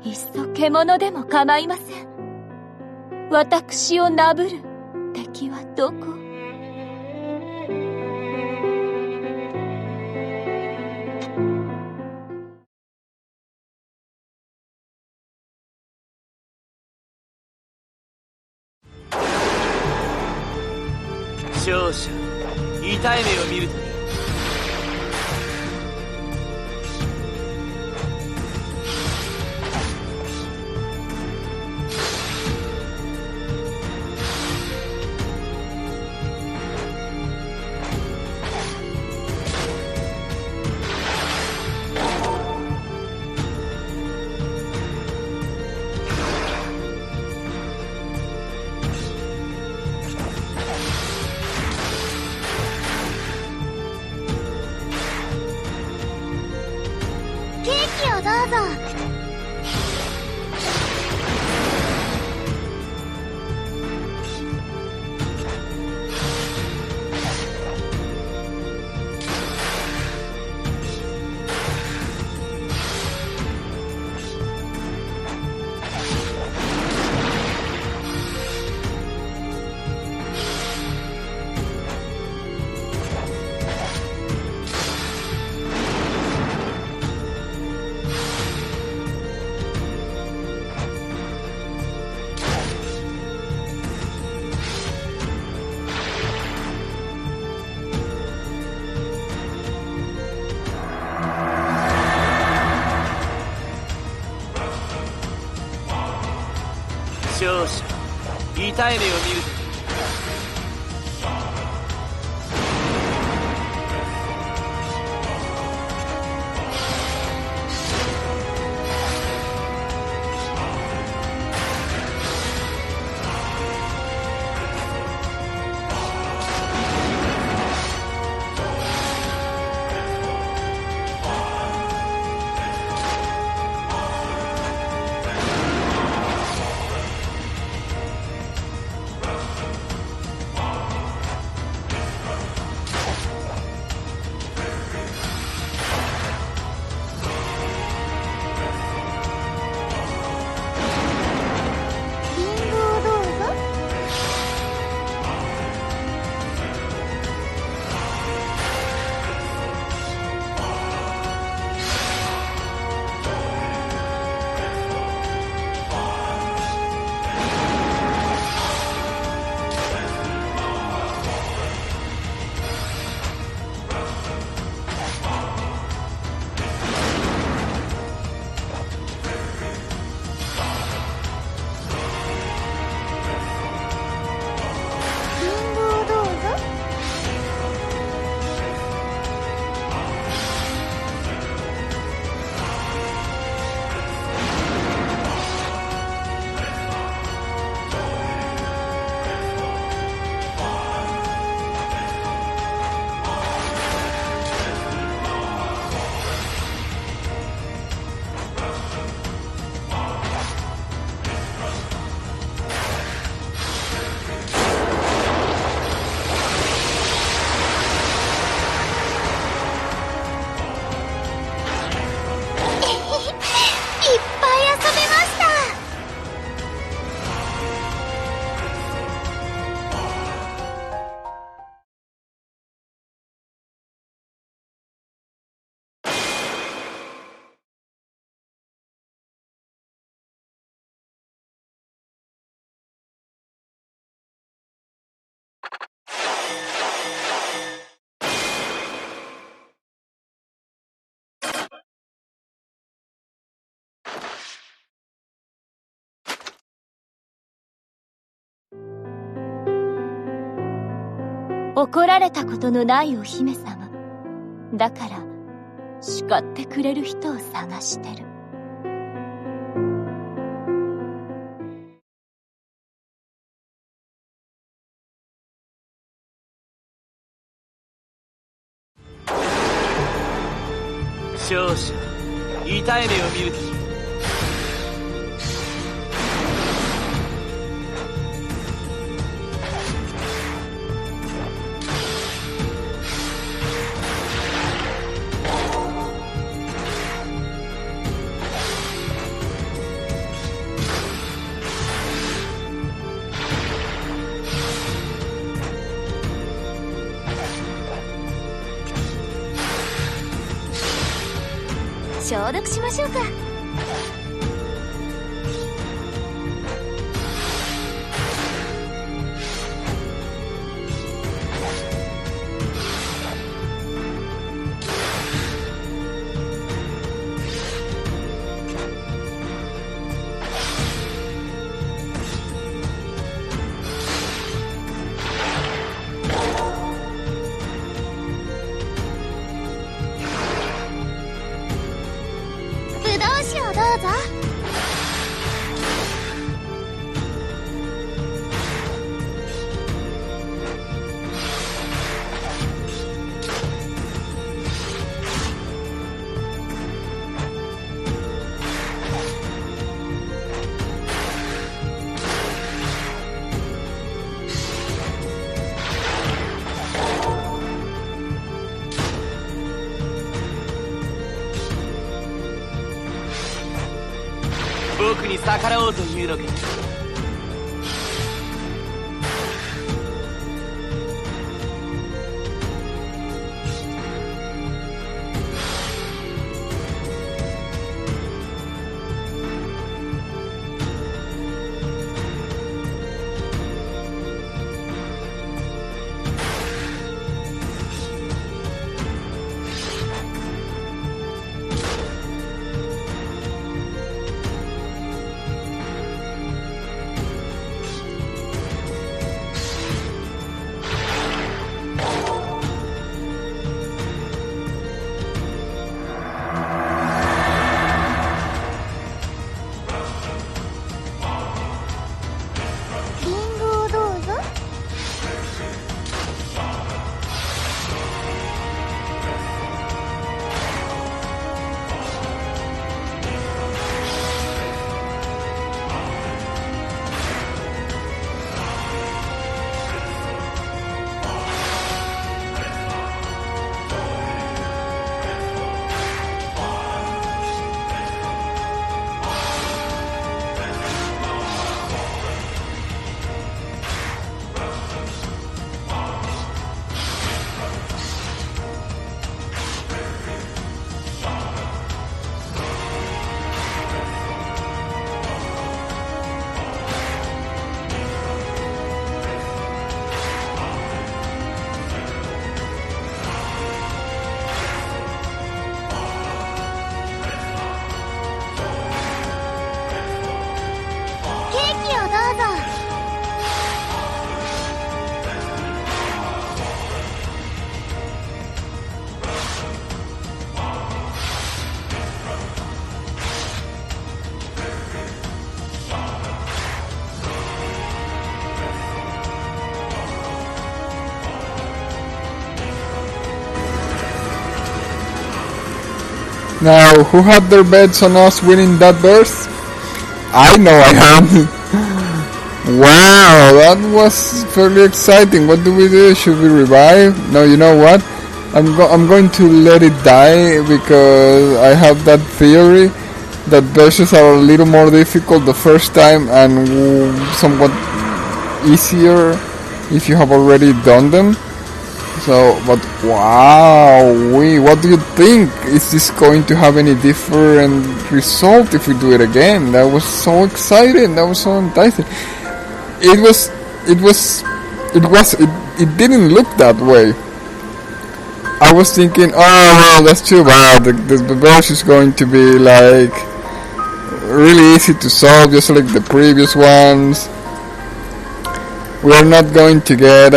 いっそ獣でも構いません。私をなぶる敵はどこ？勝者痛い目を見るといい。どうぞ。勝者痛い目を見るといい。怒られたことのないお姫様。だから叱ってくれる人を探してる。少々痛い目を見るでしょう。消毒しましょうか。どうぞ。僕に逆らおうというのか。Now, who had their bets on us winning that berth? I know I had. Wow, that was fairly exciting. What do we do? Should we revive? No, you know what? I'm going to let it die because I have that theory that verses are a little more difficult the first time and somewhat easier if you have already done them. So, but wow, what do you think? Is this going to have any different result if we do it again? That was so exciting. That was so enticing. It didn't look that way. I was thinking, oh well, that's too bad. The boss is going to be like really easy to solve, just like the previous ones. We are not going to get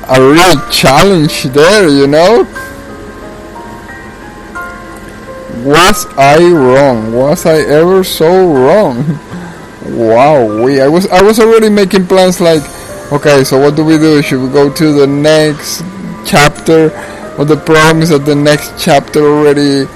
a real challenge there, you know. Was I wrong? Was I ever so wrong? Wow, I was already making plans like, okay, so what do we do? Should we go to the next chapter? Well, the problem is that the next chapter already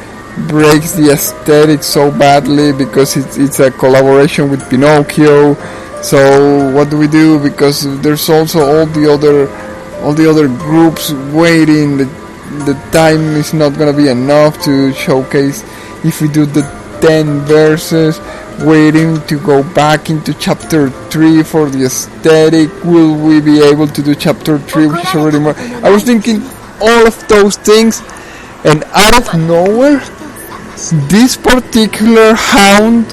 breaks the aesthetic so badly because it's a collaboration with Pinocchio. So what do we do? Because there's also all the other groups waiting. The time is not gonna be enough to showcase. If we do the 10 verses, waiting to go back into chapter 3 for the aesthetic, will we be able to do chapter 3, which is already more? I was thinking all of those things, and out of nowhere, this particular hound,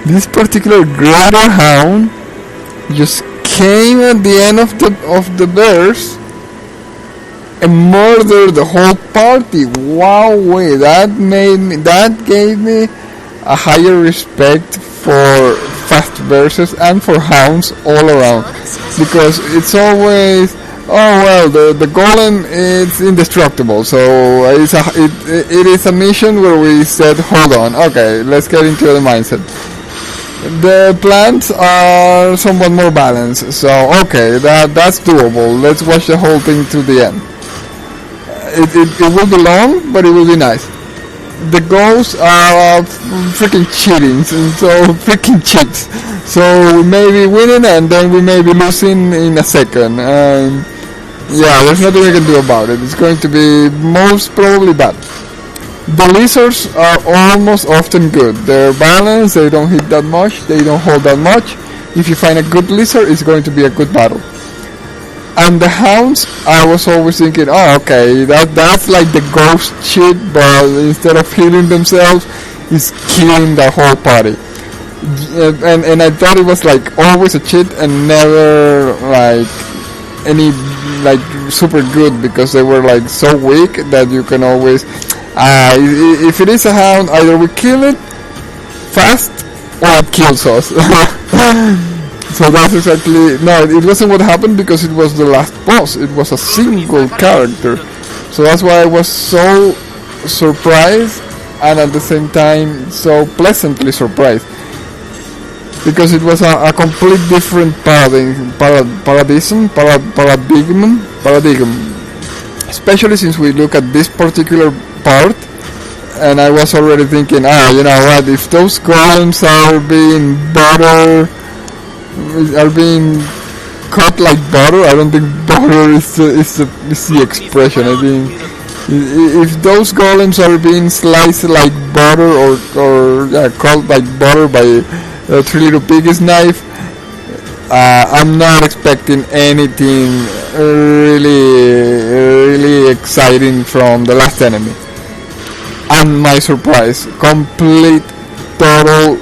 this particular greater hound, just came at the end of the verse and murdered the whole party. Wow, that gave me a higher respect for fast verses and for hounds all around, because it's always, oh well, the golem is indestructible, so it is a mission where we said, hold on, okay, let's get into the mindset. The plants are somewhat more balanced, so okay, that's doable. Let's watch the whole thing to the end. It will be long, but it will be nice. The ghosts are freaking cheating, so freaking cheats. So we may be winning and then we may be losing in a second. Yeah, there's nothing we can do about it. It's going to be most probably bad. The lizards are almost often good. They're balanced, they don't hit that much, they don't hold that much. If you find a good lizard, it's going to be a good battle. And the hounds, I was always thinking, oh okay, that's like the ghost shit, but instead of healing themselves, it's killing the whole party. And I thought it was like always a cheat and never like any like super good, because they were like so weak that you can always, if it is a hound, either we kill it fast or it kills us. So that's exactly, no, it wasn't what happened, because it was the last boss. It was a single character. So that's why I was so surprised, and at the same time so pleasantly surprised, because it was a complete different paradigm, especially since we look at this particular part. And I was already thinking, you know what, if those golems are being cut like butter, I don't think butter is the expression. I think if those golems are being sliced like butter, or cut like butter by Three Little Piggy's knife, I'm not expecting anything really exciting from the last enemy. And my surprise, complete, total,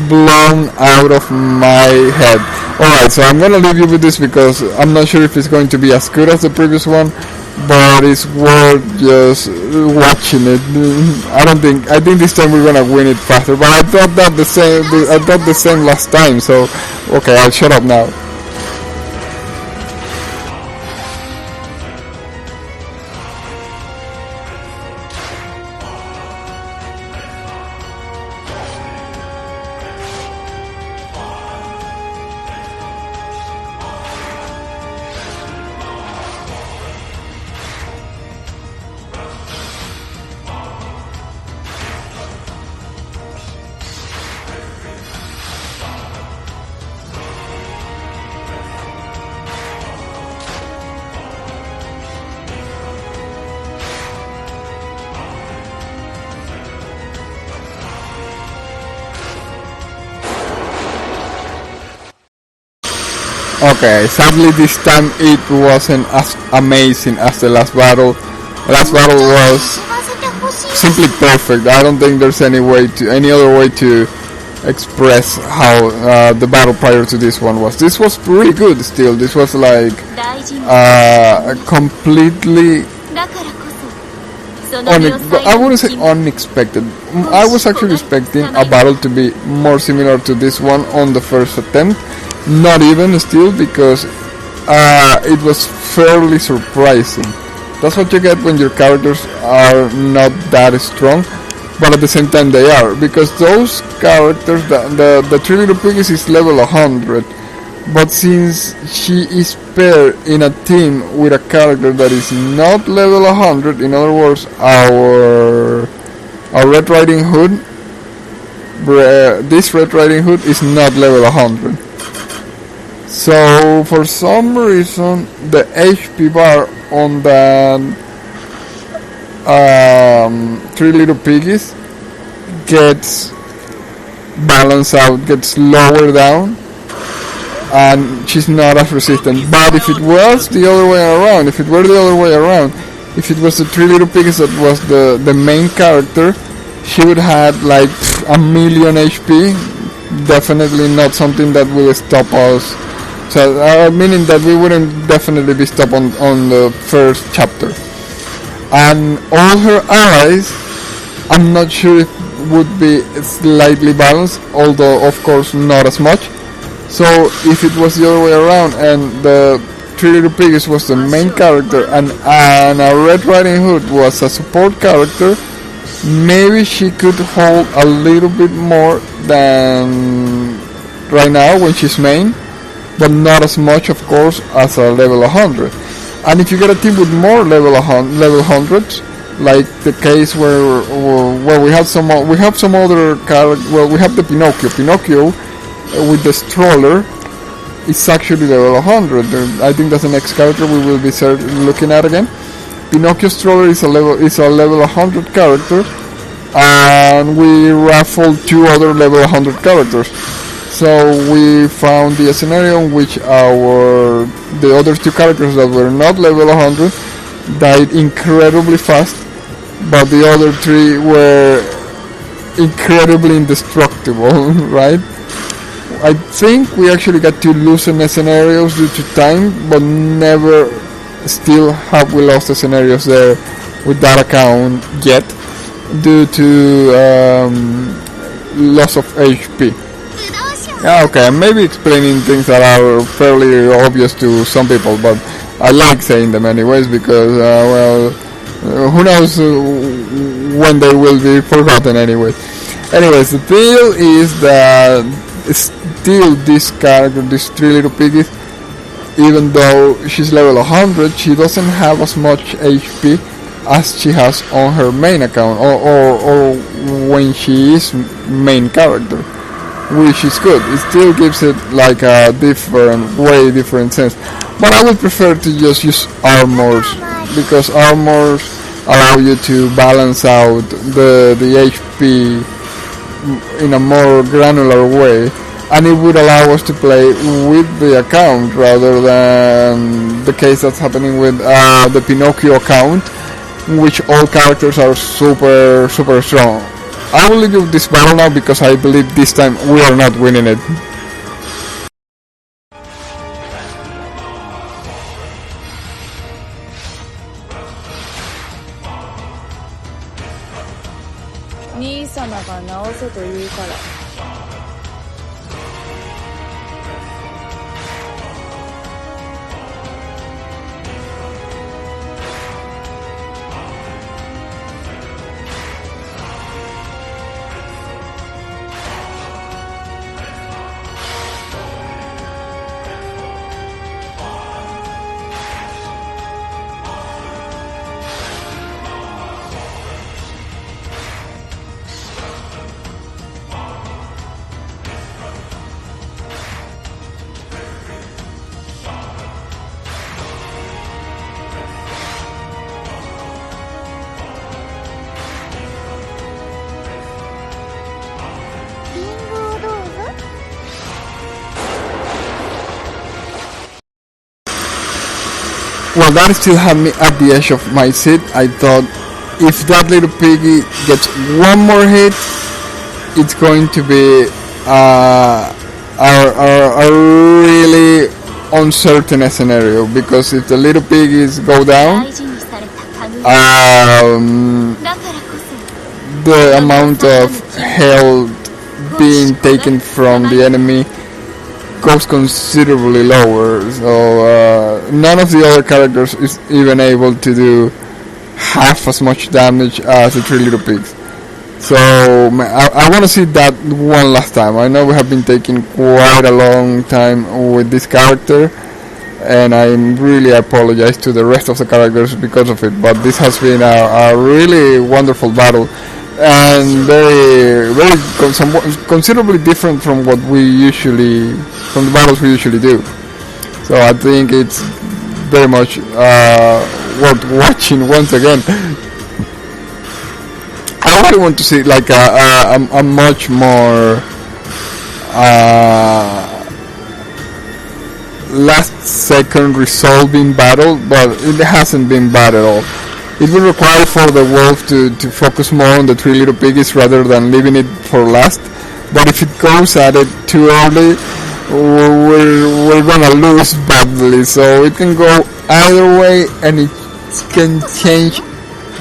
blown out of my head. Alright, so I'm gonna leave you with this, because I'm not sure if it's going to be as good as the previous one, but it's worth just watching it. I think this time we're gonna win it faster, but I thought the same last time, so okay, I'll shut up now. Okay, sadly this time it wasn't as amazing as the last battle. The last battle was simply perfect. I don't think there's any other way to express how the battle prior to this one was. This was pretty good still. This was like completely I wouldn't say unexpected. I was actually expecting a battle to be more similar to this one on the first attempt. Not even still, because it was fairly surprising. That's what you get when your characters are not that strong, but at the same time they are, because those characters, the Three Little Piggies is level 100, but since she is paired in a team with a character that is not level 100, in other words, our Red Riding Hood, this Red Riding Hood is not level 100. So for some reason the HP bar on the Three Little Piggies gets balanced out, gets lower down, and she's not as resistant. But if it was the other way around, if it were the other way around, if it was the Three Little Piggies that was the main character, she would have like 1,000,000 HP. Definitely not something that will stop us. So meaning that we wouldn't definitely be stopped on the first chapter. And all her allies, I'm not sure if would be slightly balanced, although of course not as much. So if it was the other way around and the Three Little Piggies was the main character and a Red Riding Hood was a support character, maybe she could hold a little bit more than right now when she's main, but not as much, of course, as a level 100. And if you get a team with more level 100s, like the case where we have some other character, well, we have the Pinocchio with the stroller, it's actually level 100. I think that's the next character we will be looking at again. Pinocchio stroller is a level 100 character, and we raffled 2 other level 100 characters. So we found the scenario in which the other 2 characters that were not level 100 died incredibly fast, but the other 3 were incredibly indestructible, right? I think we actually got to loosen scenarios due to time, but never still have we lost the scenarios there with that account yet, due to loss of HP. Okay, I'm maybe explaining things that are fairly obvious to some people, but I like saying them anyways because, who knows when they will be forgotten anyway. Anyways, the deal is that still this character, this Three Little Piggies, even though she's level 100, she doesn't have as much HP as she has on her main account or when she is main character, which is good. It still gives it like a way different sense. But I would prefer to just use armors, because armors allow you to balance out the HP in a more granular way, and it would allow us to play with the account rather than the case that's happening with the Pinocchio account, in which all characters are super strong. I will leave you with this battle now because I believe this time we are not winning it. Well, that still had me at the edge of my seat. I thought if that little piggy gets one more hit, it's going to be a really uncertain scenario, because if the little piggies go down, the amount of health being taken from the enemy goes considerably lower. So none of the other characters is even able to do half as much damage as the Three Little Pigs. So I want to see that one last time. I know we have been taking quite a long time with this character, and I really apologize to the rest of the characters because of it, but this has been a really wonderful battle, and very considerably different from what we usually, from the battles we usually do. So I think it's very much worth watching once again. I really want to see like a much more last second resolving battle, but it hasn't been bad at all. It will require for the wolf to focus more on the Three Little Piggies rather than leaving it for last, but if it goes at it too early, we're gonna lose badly. So it can go either way, and it can change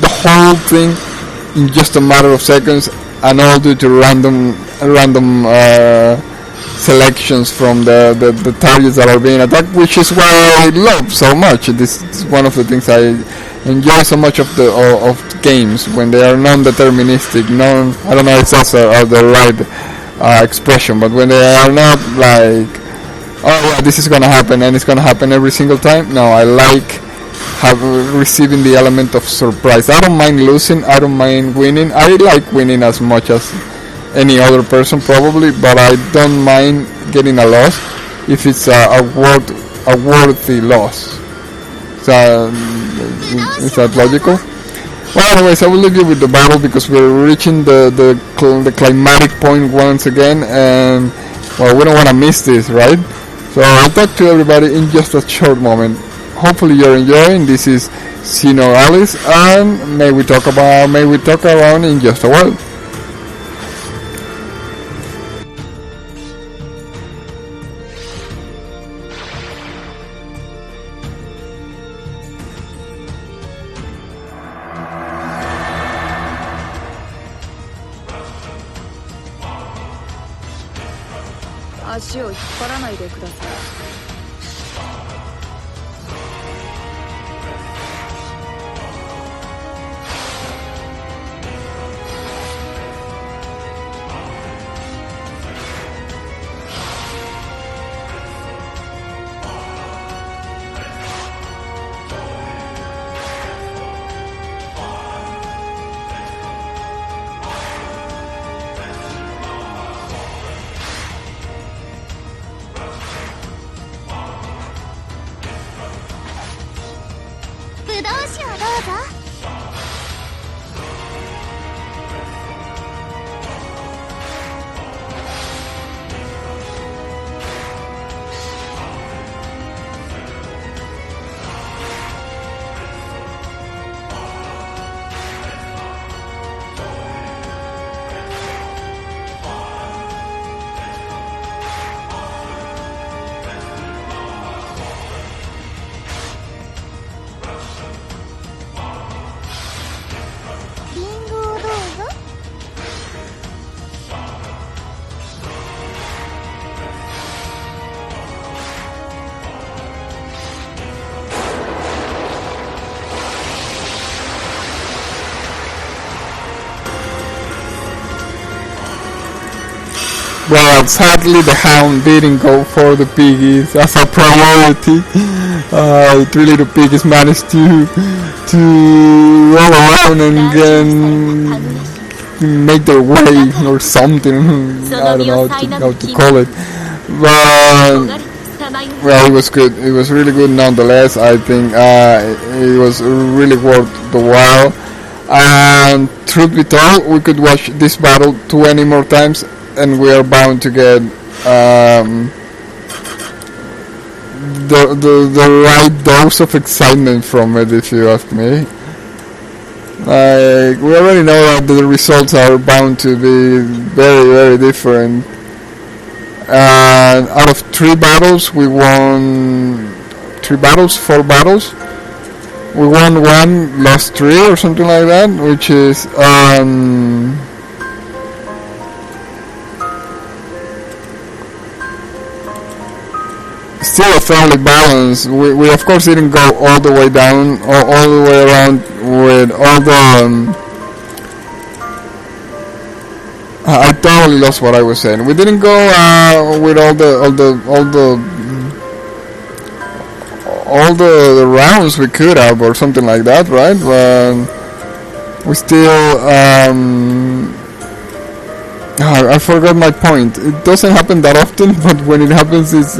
the whole thing in just a matter of seconds, and all due to random selections from the targets that are being attacked, which is why I love so much. This is one of the things I enjoy so much of games, when they are non-deterministic. I don't know if that's the right expression, but when they are not like, oh yeah, this is gonna happen and it's gonna happen every single time. No, I like receiving the element of surprise. I don't mind losing, I don't mind winning. I like winning as much as any other person probably, but I don't mind getting a loss if it's a worthy loss. So is that logical? Well, anyways, I will leave you with the battle because we're reaching the climatic point once again, and well, we don't want to miss this, right? So I'll talk to everybody in just a short moment. Hopefully you're enjoying. This is SINoALICE, and may we talk around in just a while. Well, sadly the hound didn't go for the piggies as a priority. Three Little Piggies managed to roll around and make their way or something. I don't know how to call it. But well, it was good. It was really good nonetheless. I think it was really worth the while. And truth be told, we could watch this battle 20 more times, and we are bound to get the right dose of excitement from it, if you ask me. Like, we already know that the results are bound to be very, very different. And out of 4 battles, we won 1, lost 3 or something like that, which is fairly balanced. We of course didn't go all the way down, all the way around with all the. I totally lost what I was saying. We didn't go with all the rounds we could have, or something like that, right? We still. I forgot my point. It doesn't happen that often, but when it happens, it's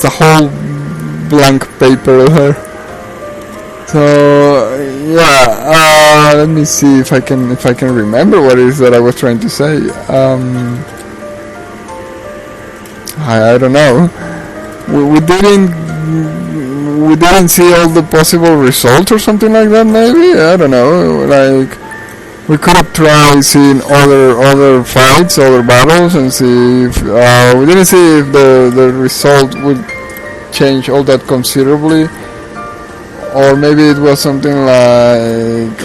a whole blank paper there. So yeah, let me see if I can remember what it is that I was trying to say. I don't know. We didn't see all the possible results or something like that. Maybe, I don't know. Like, we could have tried seeing other fights, other battles, and see if we didn't see if the result would change all that considerably. Or maybe it was something like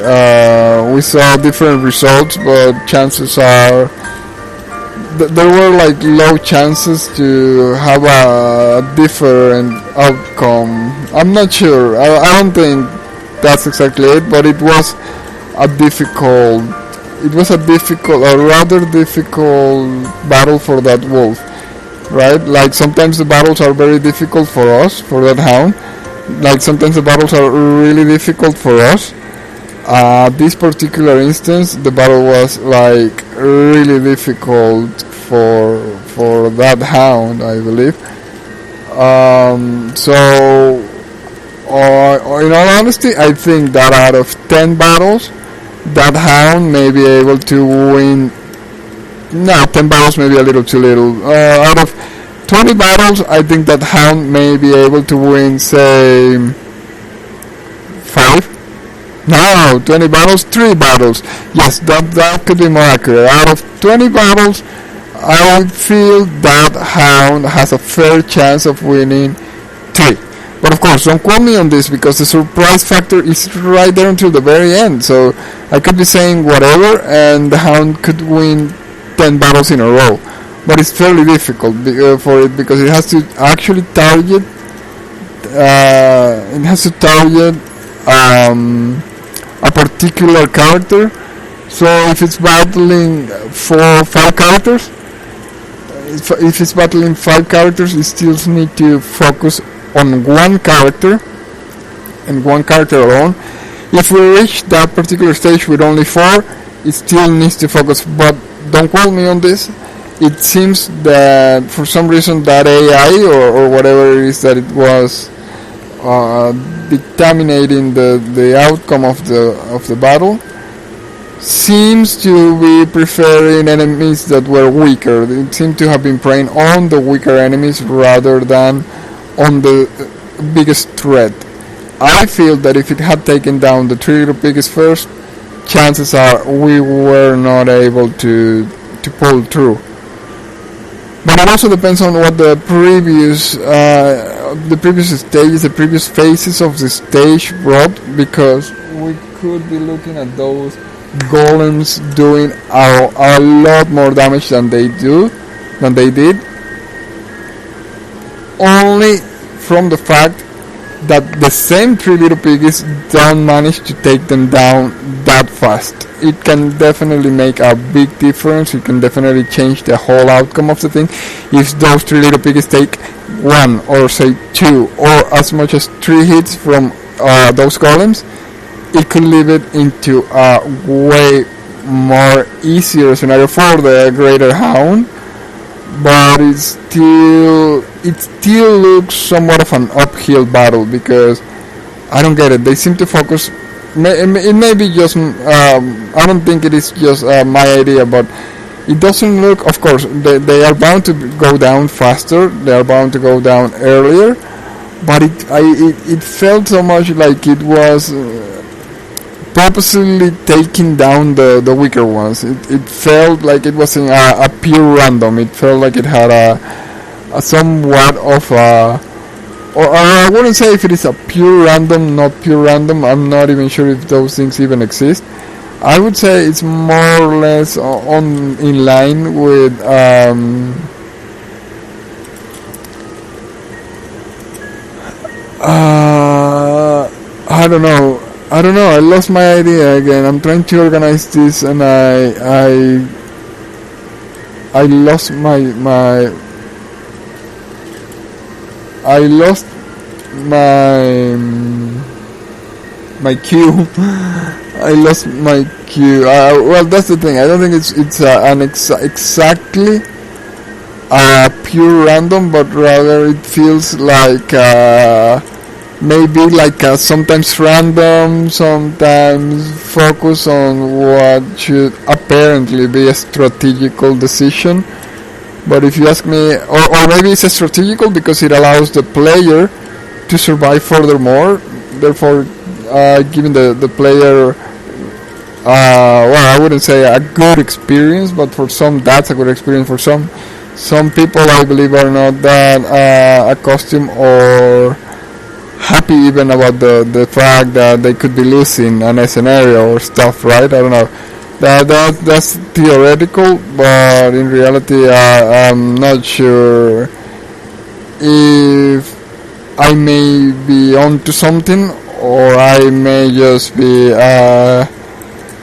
we saw different results, but chances are there were like low chances to have a different outcome. I'm not sure. I don't think that's exactly it, but it was a rather difficult battle for that wolf, right? Like, sometimes the battles are very difficult for us, for that hound. Like, sometimes the battles are really difficult for us. This particular instance, the battle was like really difficult for that hound, I believe. So in all honesty, I think that out of 10 battles, that hound may be able to win. No, 10 battles may be a little too little. Out of 20 battles, I think that hound may be able to win, say, 5. No, 20 battles, 3 battles. Yes, that could be more accurate. Out of 20 battles, I feel that hound has a fair chance of winning 3. But of course, don't quote me on this, because the surprise factor is right there until the very end. So I could be saying whatever, and the hound could win 10 battles in a row. But it's fairly difficult for it, because it has to actually target. It has to target a particular character. So if it's battling 5 characters, if it's battling 5 characters, it still needs to focus on one character and one character alone. If we reach that particular stage with only 4, it still needs to focus. But don't quote me on this. It seems that for some reason that AI or whatever it is that it was determining the outcome of the battle, seems to be preferring enemies that were weaker. It seemed to have been preying on the weaker enemies rather than on the biggest threat. I feel that if it had taken down the 3 little pigs first, chances are we were not able to pull through. But it also depends on what the previous stages, the previous phases of the stage brought, because we could be looking at those golems doing a lot more damage than they did, only from the fact that the same 3 little piggies don't manage to take them down that fast. It can definitely make a big difference. It can definitely change the whole outcome of the thing. If those 3 little piggies take 1 or say 2 or as much as 3 hits from those golems, it could leave it into a way more easier scenario for the greater hound. But it still looks somewhat of an uphill battle, because I don't get it. They seem to focus. It may be just. I don't think it is just my idea, but it doesn't look. Of course, they are bound to go down faster. They are bound to go down earlier. But it felt so much like it was purposely taking down the weaker ones. It felt like it was a pure random. It felt like it had a somewhat of a, or I wouldn't say if it is a pure random, not pure random. I'm not even sure if those things even exist. I would say it's more or less in line with I don't know. I lost my idea again. I'm trying to organize this, and I lost I lost my cue. I lost my cue. Well, that's the thing. I don't think it's exactly pure random, but rather it feels like maybe like sometimes random, sometimes focus on what should apparently be a strategical decision. But if you ask me, or maybe it's a strategical because it allows the player to survive furthermore, therefore giving the player well, I wouldn't say a good experience, but for some that's a good experience. For some people, I believe, are not that accustomed or happy even about the fact that they could be losing on a scenario or stuff, right? I don't know. That's theoretical, but in reality, I'm not sure if I may be onto something, or I may just be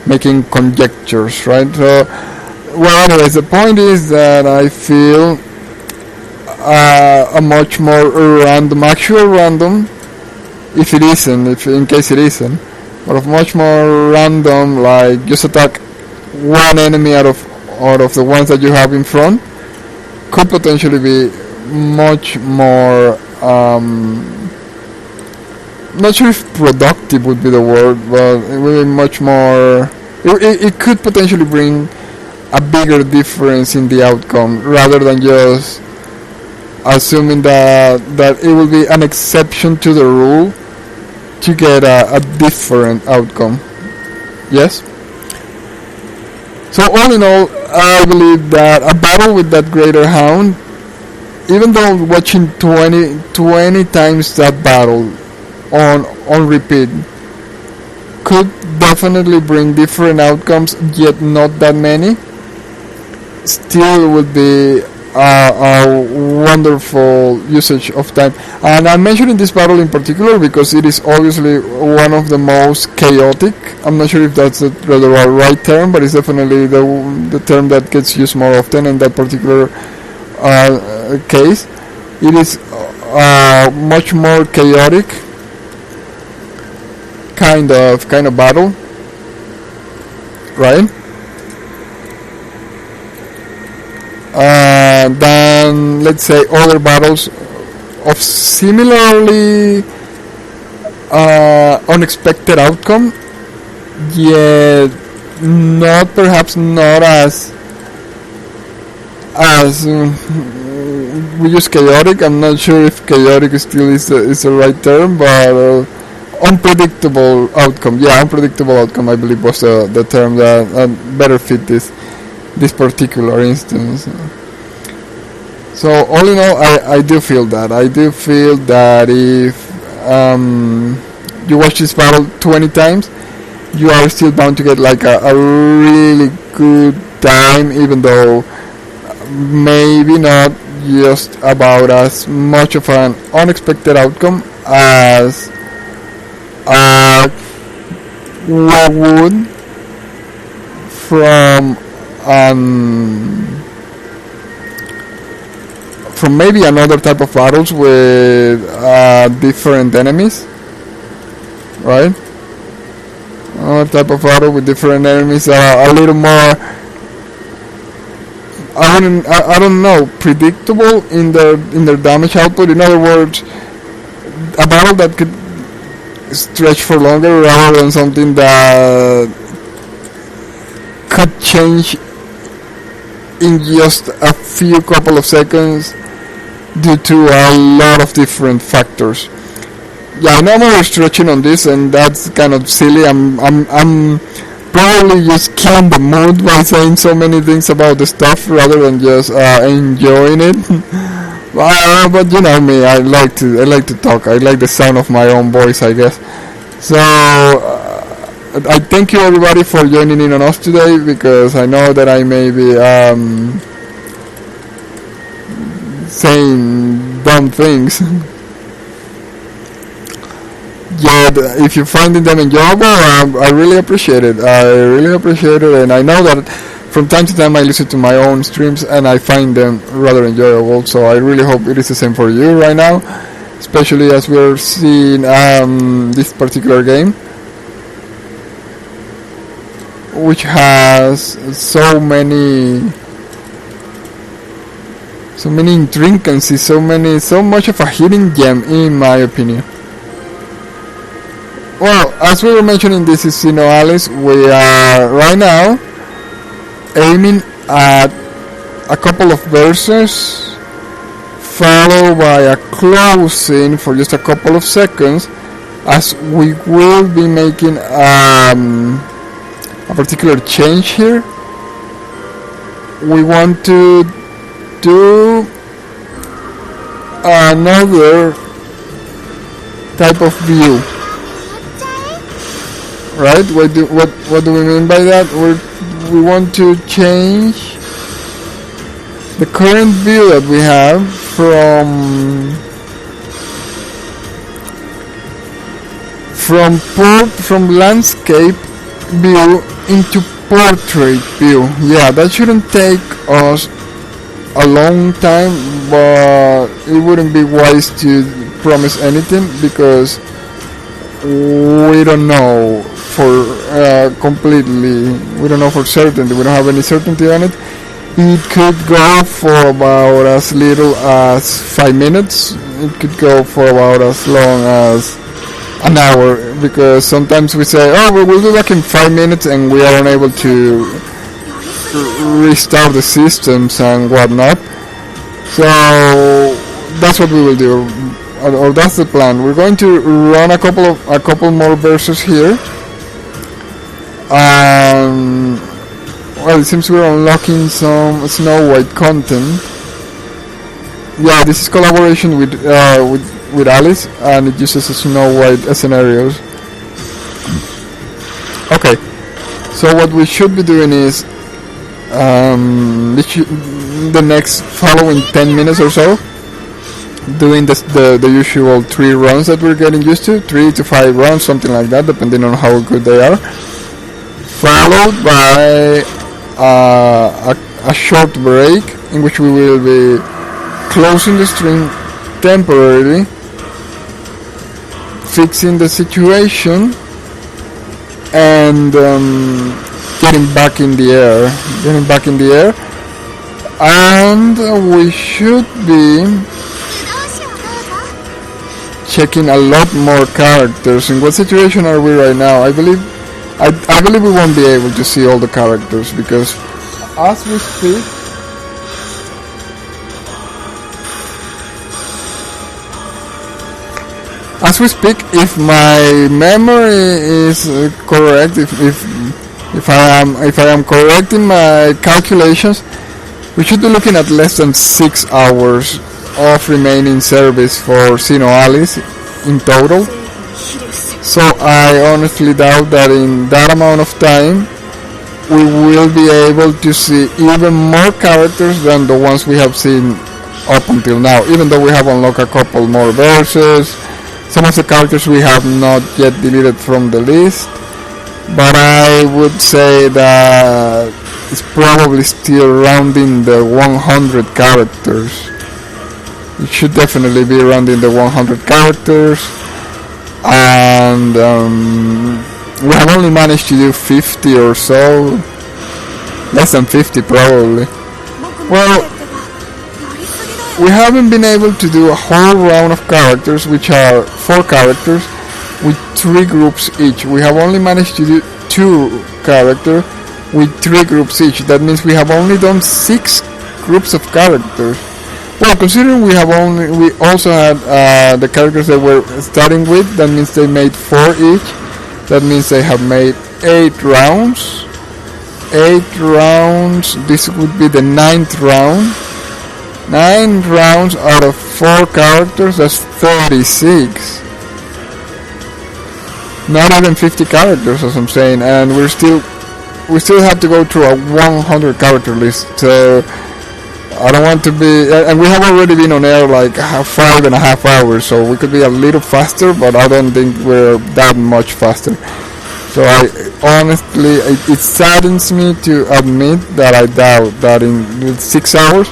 making conjectures, right? So, well, anyways, the point is that I feel a much more random, actual random, if it isn't, if in case it isn't, but of much more random, like just attack one enemy out of the ones that you have in front, could potentially be much more. Not sure if productive would be the word, but it would be much more. It could potentially bring a bigger difference in the outcome, rather than just assuming that it will be an exception to the rule to get a different outcome. Yes? So all in all, I believe that a battle with that greater hound, even though watching 20 times that battle on repeat, could definitely bring different outcomes, yet not that many, still would be a wonderful usage of time. And I'm mentioning this battle in particular because it is obviously one of the most chaotic. I'm not sure if that's the right term, but it's definitely the term that gets used more often in that particular case. It is much more chaotic kind of battle, right? Than, let's say, other battles of similarly unexpected outcome, yet perhaps not as we use chaotic. I'm not sure if chaotic still is the right term, but unpredictable outcome. Yeah, unpredictable outcome, I believe, was the term that better fit this particular instance. So all in all, I do feel that. I do feel that if you watch this battle 20 times, you are still bound to get like a really good time, even though maybe not just about as much of an unexpected outcome as what would from maybe another type of battles with different enemies, right? Another type of battle with different enemies, a little more, I don't know, predictable in their damage output. In other words, a battle that could stretch for longer rather than something that could change in just a few couple of seconds due to a lot of different factors. Yeah, I know I'm overstretching on this, and that's kind of silly. I'm probably just killing the mood by saying so many things about the stuff rather than just enjoying it. But you know me, I like to talk. I like the sound of my own voice, I guess. So I thank you everybody for joining in on us today, because I know that I may be saying dumb things. yet if you're finding them enjoyable, I really appreciate it. I really appreciate it, and I know that from time to time I listen to my own streams and I find them rather enjoyable. So I really hope it is the same for you right now, especially as we're seeing this particular game, which has so many intricacies, so much of a hidden gem, in my opinion. Well, as we were mentioning, this is SINoALICE. We are right now aiming at a couple of verses, followed by a closing for just a couple of seconds, as we will be making a particular change here. We want to do another type of view, right? What do we mean by that? We want to change the current view that we have from landscape view into portrait view. Yeah, that shouldn't take us a long time, but it wouldn't be wise to promise anything because we don't know for completely. We don't know for certainty. We don't have any certainty on it. It could go for about as little as 5 minutes. It could go for about as long as an hour, because sometimes we say, oh, we'll do that in 5 minutes, and we are unable to restart the systems and whatnot. So that's what we will do, or that's the plan. We're going to run a couple more verses here. Well, it seems we're unlocking some Snow White content. Yeah, this is collaboration with Alice, and it uses Snow White scenarios. Okay, so what we should be doing is the next following 10 minutes or so, doing the usual 3 runs that we're getting used to, 3 to 5 rounds, something like that, depending on how good they are, followed by a short break in which we will be closing the stream temporarily, fixing the situation, and getting back in the air, and we should be checking a lot more characters. In what situation are we right now? I believe we won't be able to see all the characters, because as we speak, if my memory is correct, if I am correct in my calculations, we should be looking at less than 6 hours of remaining service for SINoALICE in total. So I honestly doubt that in that amount of time we will be able to see even more characters than the ones we have seen up until now, even though we have unlocked a couple more verses. Some of the characters we have not yet deleted from the list, but I would say that it's probably still rounding the 100 characters. It should definitely be rounding the 100 characters, and we have only managed to do 50 or so, less than 50 probably. Well, we haven't been able to do a whole round of characters, which are 4 characters with 3 groups each. We have only managed to do 2 characters with 3 groups each. That means we have only done 6 groups of characters. Well, considering we also had the characters that we're starting with, that means they made 4 each. That means they have made 8 rounds. 8 rounds. This would be the 9th round. 9 rounds out of 4 characters, that's 36. Not even 50 characters, as I'm saying, and we still have to go through a 100 character list. So I don't want to be, and we have already been on air like 5.5 hours, so we could be a little faster, but I don't think we're that much faster. So I honestly, it saddens me to admit that I doubt that in 6 hours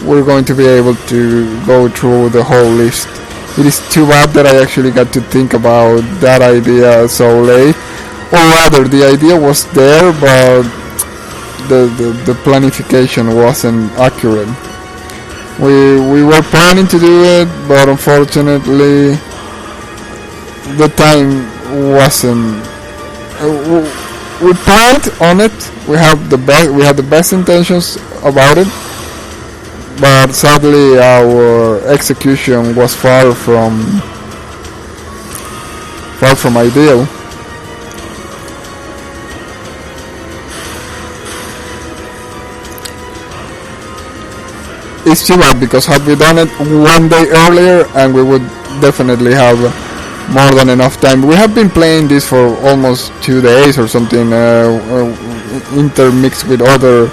we're going to be able to go through the whole list. It is too bad that I actually got to think about that idea so late, or rather the idea was there, but the planification wasn't accurate. We were planning to do it, but unfortunately the time wasn't. We planned on it. We had the best intentions about it, but sadly our execution was far from ideal. It's too bad, because had we done it one day earlier, and we would definitely have more than enough time. We have been playing this for almost 2 days or something, intermixed with other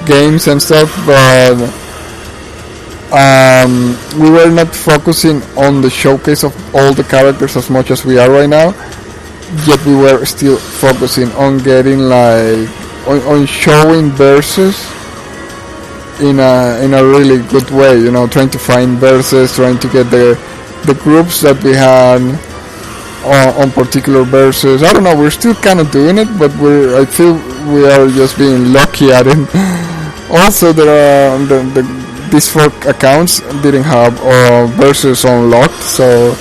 games and stuff, but we were not focusing on the showcase of all the characters as much as we are right now, yet we were still focusing on getting on showing versus in a really good way, trying to find verses, trying to get the groups that we had on particular verses. I don't know, we're still kind of doing it, but I feel we are just being lucky at it. Also, there are these 4 accounts didn't have verses unlocked, so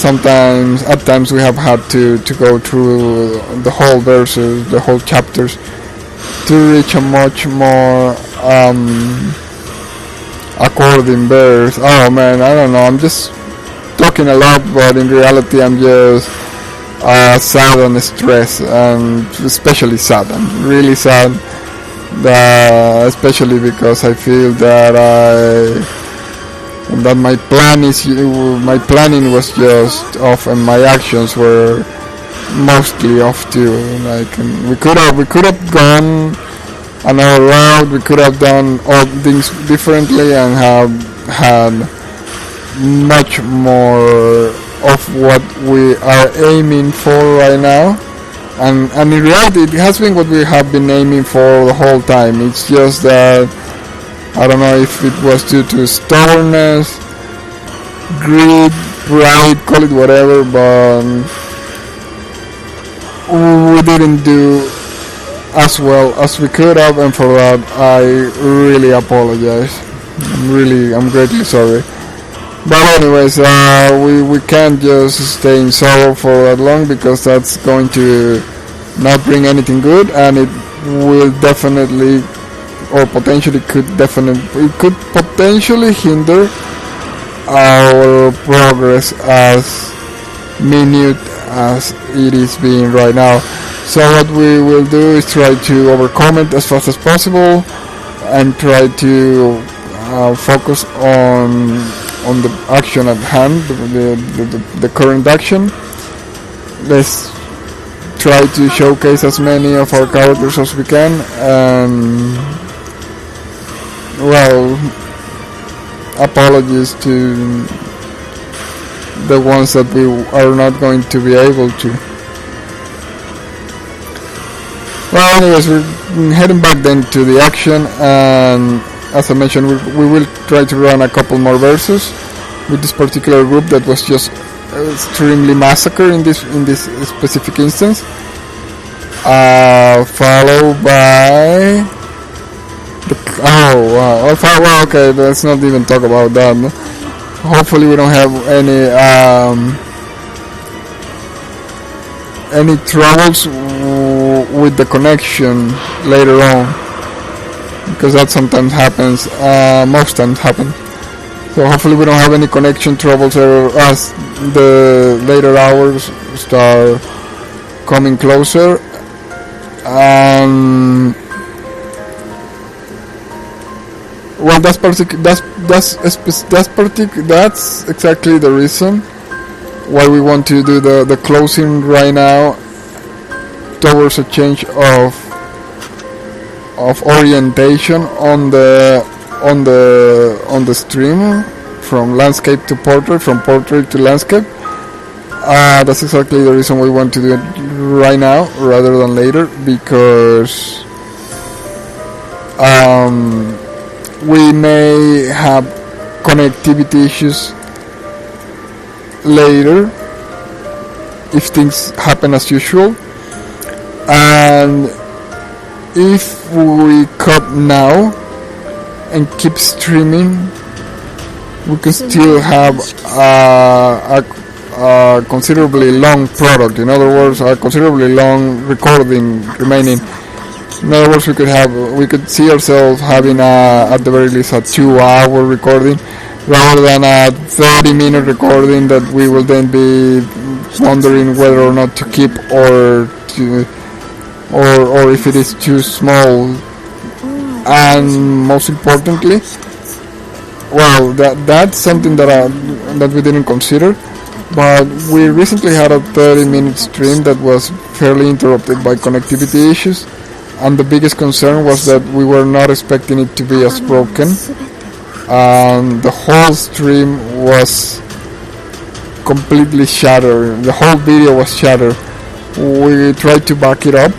at times we have had to go through the whole verses, the whole chapters, to reach a much more according verse. Oh man, I don't know, I'm just talking a lot, but in reality I'm just sad and stressed, and especially sad. I'm really sad, especially because I feel that my planning was just off, and my actions were mostly off too. We could have gone another route. We could have done all things differently and have had much more of what we are aiming for right now. And in reality, it has been what we have been aiming for the whole time. It's just that I don't know if it was due to stubbornness, greed, pride, call it whatever, but we didn't do as well as we could have, and for that I really apologize. I'm greatly sorry. But anyways, we can't just stay in sorrow for that long, because that's going to not bring anything good, and it will definitely, or potentially could potentially hinder our progress as minute as it is being right now. So what we will do is try to overcome it as fast as possible, and try to focus on the action at hand, the current action. Let's try to showcase as many of our characters as we can, and well, apologies to the ones that we are not going to be able to. Well, anyways, we're heading back then to the action, and as I mentioned, we will try to run a couple more verses with this particular group that was just extremely massacred in this specific instance. Followed by okay, let's not even talk about that. Hopefully we don't have any troubles with the connection later on, because that sometimes happens, most times happens. So hopefully we don't have any connection troubles as the later hours start coming closer. Well, that's exactly the reason why we want to do the closing right now, towards a change of orientation on the on the stream from landscape to portrait, from portrait to landscape. That's exactly the reason we want to do it right now rather than later, because we may have connectivity issues later if things happen as usual, and if we cut now and keep streaming, we can still have a considerably long product. In other words, a considerably long recording remaining. In other words, we could see ourselves having at the very least a 2-hour recording rather than a 30-minute recording that we will then be wondering whether or not to keep or if it is too small. And most importantly, well, that's something that we didn't consider. But we recently had a 30-minute stream that was fairly interrupted by connectivity issues, and the biggest concern was that we were not expecting it to be as broken, and the whole stream was completely shattered. The whole video was shattered. We tried to back it up,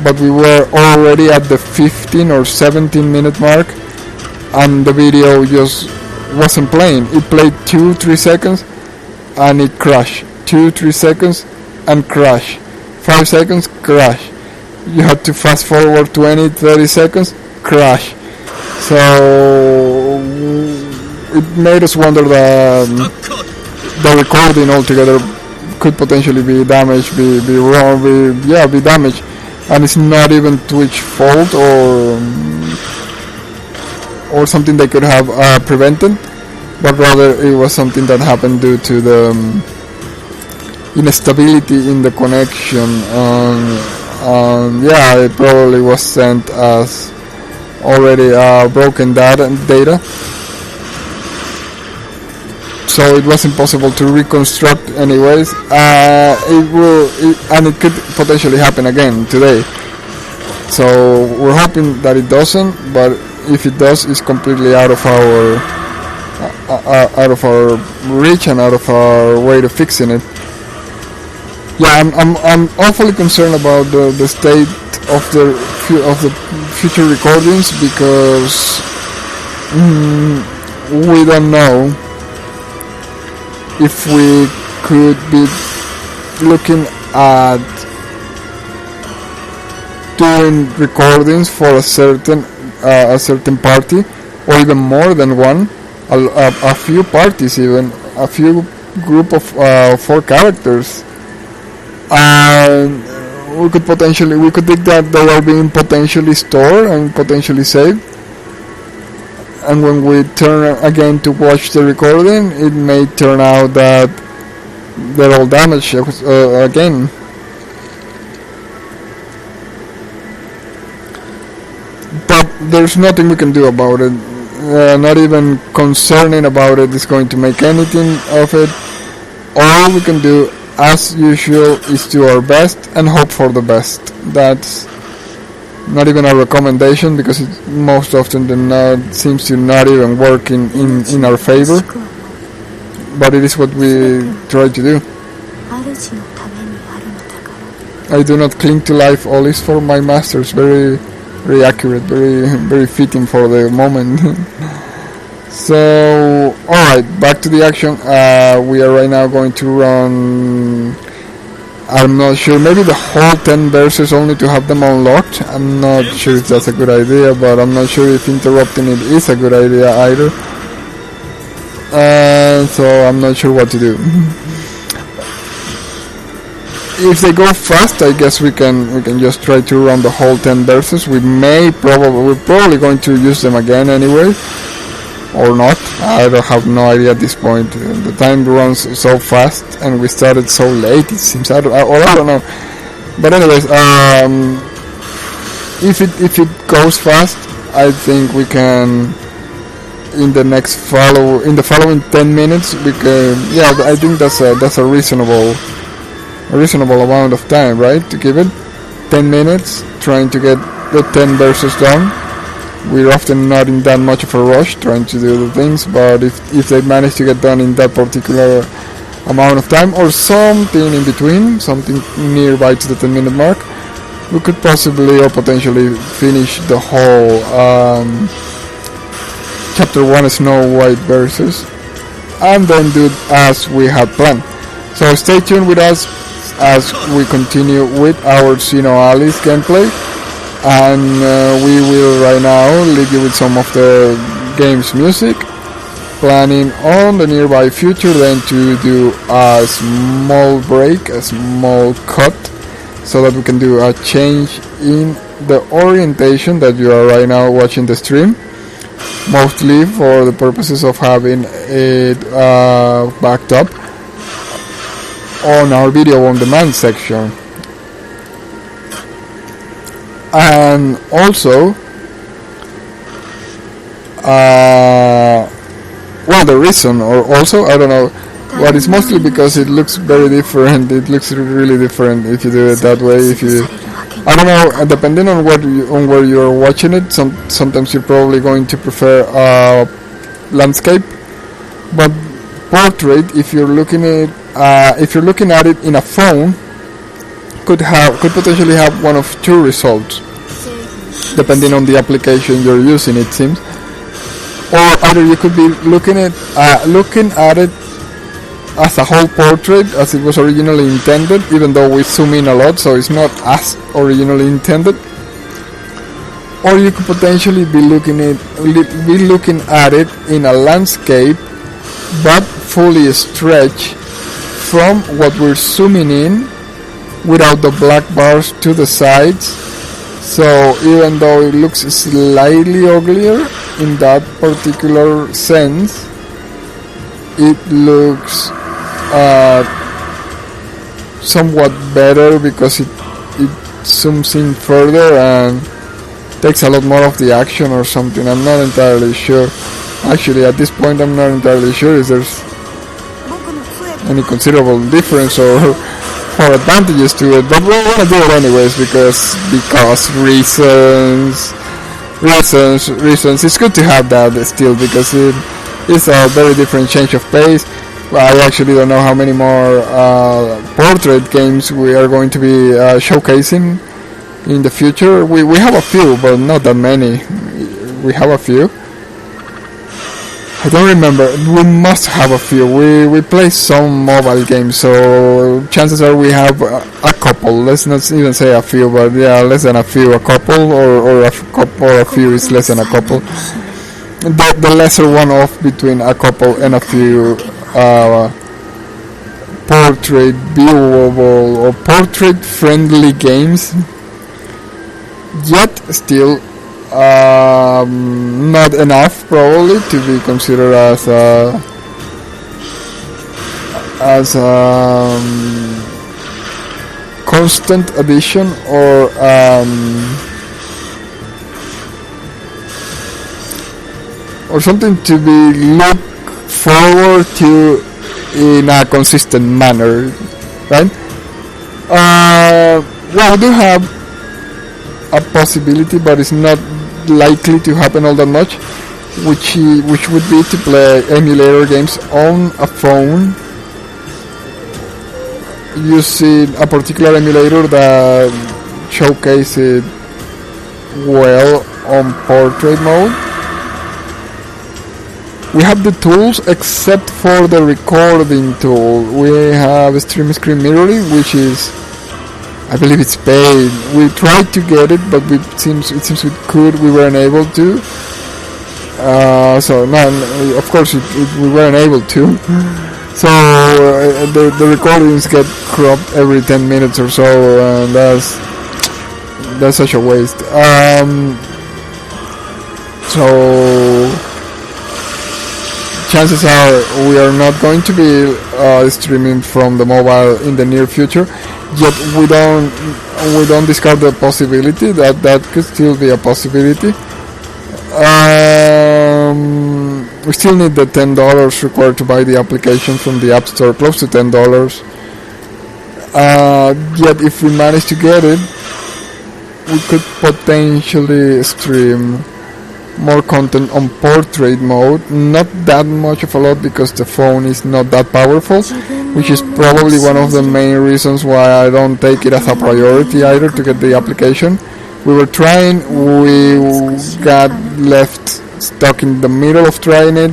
but we were already at the 15 or 17 minute mark, and the video just wasn't playing. It played 2-3 seconds and it crashed. 2-3 seconds and crash. 5 seconds, crash. You had to fast forward 20-30 seconds, crash. So it made us wonder that the recording altogether could potentially be damaged, be wrong, be damaged. And it's not even Twitch fault or something they could have prevented, but rather it was something that happened due to the instability in the connection, and it probably was sent as already broken data, so it was impossible to reconstruct anyways. And it could potentially happen again today, so we're hoping that it doesn't, but if it does, it's completely out of our reach and out of our way to fixing it. Yeah, I'm awfully concerned about the state of the future recordings, because we don't know if we could be looking at doing recordings for a certain party, or even more than one, a few parties, even a few group of 4 characters, and we could think that they are being potentially stored and potentially saved, and when we turn again to watch the recording, it may turn out that they're all damaged again. But there's nothing we can do about it. Not even concerning about it is going to make anything of it. All we can do, as usual, is do our best and hope for the best. That's not even a recommendation, because it most often than not seems to not even work in our favor, but it is what we try to do. I do not cling to life, all is for my masters. Very, very accurate, very, very fitting for the moment. So, alright, back to the action. We are right now going to run, I'm not sure, maybe the whole 10 verses only to have them unlocked. I'm not sure if that's a good idea, but I'm not sure if interrupting it is a good idea either. So I'm not sure what to do. If they go fast, I guess we can just try to run the whole 10 verses. We're probably going to use them again anyway, or not. I don't have no idea at this point. The time runs so fast, and we started so late. It seems I don't know. But anyways, if it goes fast, I think we can in the following 10 minutes we can. Yeah, I think that's a reasonable amount of time, right? To give it 10 minutes, trying to get the 10 verses done. we're often not in that much of a rush trying to do the things, but if they manage to get done in that particular amount of time or something in between, something nearby to the 10-minute mark, we could possibly or potentially finish the whole chapter 1 Snow White versus, and then do it as we had planned. So stay tuned with us as we continue with our SINoALICE gameplay, and we will right now leave you with some of the game's music, planning on the nearby future then to do a small break, a small cut, so that we can do a change in the orientation that you are right now watching the stream, mostly for the purposes of having it backed up on our video on demand section. And also well, the reason, or also, I don't know, but it's mostly because it looks very different. It looks really different if you do it that way. If you, I don't know, depending on where you're watching it, sometimes you're probably going to prefer landscape, but portrait, if you're looking at it in a phone, could potentially have one of two results, depending on the application you're using, it seems. Or either you could be looking at it as a whole portrait as it was originally intended, even though we zoom in a lot, so it's not as originally intended. Or you could potentially be looking at it in a landscape, but fully stretched from what we're zooming in, without the black bars to the sides. So even though it looks slightly uglier in that particular sense, it looks somewhat better because it zooms in further and takes a lot more of the action or something. I'm not entirely sure. Actually, at this point, I'm not entirely sure if there's any considerable difference or advantages to it, but we're gonna do it anyways because reasons. It's good to have that still because it's a very different change of pace. I actually don't know how many more portrait games we are going to be showcasing in the future. We have a few, but not that many. We have a few. I don't remember. We must have a few. We play some mobile games, so chances are we have a couple. Let's not even say a few, but yeah, less than a few. A couple, or a few is less than a couple. The lesser one off between a couple and a few portrait viewable or portrait friendly games. Yet still not enough probably to be considered as constant addition or something to be looked forward to in a consistent manner, right? Well, we do have a possibility, but it's not likely to happen all that much, which would be to play emulator games on a phone using a particular emulator that showcases well on portrait mode. We have the tools except for the recording tool. We have stream screen mirroring, which is, I believe it's paid. We tried to get it, but it seems we weren't able to. So no, of course we weren't able to. So the recordings get cropped every 10 minutes or so, and that's such a waste. So chances are we are not going to be streaming from the mobile in the near future. Yet we don't discard the possibility that could still be a possibility. We still need the $10 required to buy the application from the App Store, close to $10. Yet if we manage to get it, we could potentially stream more content on portrait mode. Not that much of a lot because the phone is not that powerful, which is probably one of the main reasons why I don't take it as a priority either to get the application. We were trying, we got left stuck in the middle of trying it,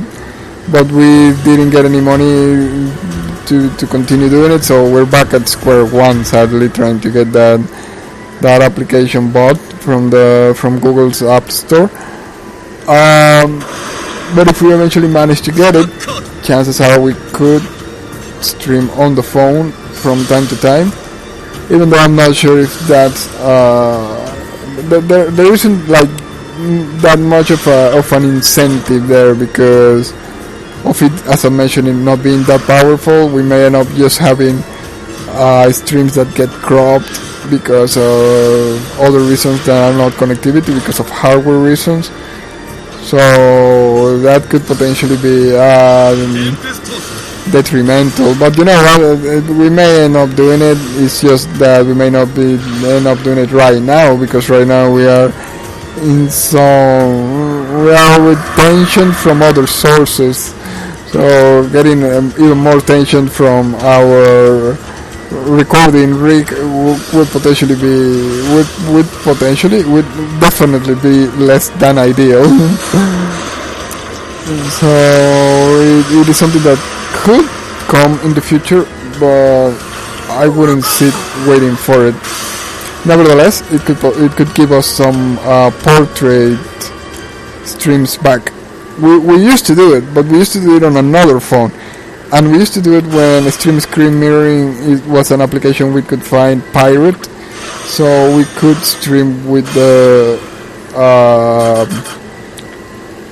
but we didn't get any money to continue doing it, so we're back at square one, sadly, trying to get that application bought from Google's App Store. But if we eventually manage to get it, chances are we could stream on the phone from time to time, even though I'm not sure if that's there isn't like that much of an incentive there because of it, as I mentioned, it not being that powerful. We may end up just having streams that get cropped because of other reasons that are not connectivity, because of hardware reasons. So that could potentially be detrimental. But you know what, we may end up doing it. It's just that we may not end up doing it right now, because right now we are with tension from other sources. So getting even more tension from our recording rig would definitely be less than ideal. So it is something that could come in the future, but I wouldn't sit waiting for it. Nevertheless, it could give us some portrait streams back. We used to do it, but we used to do it on another phone, and we used to do it when stream screen mirroring was an application we could find pirate, so we could stream with the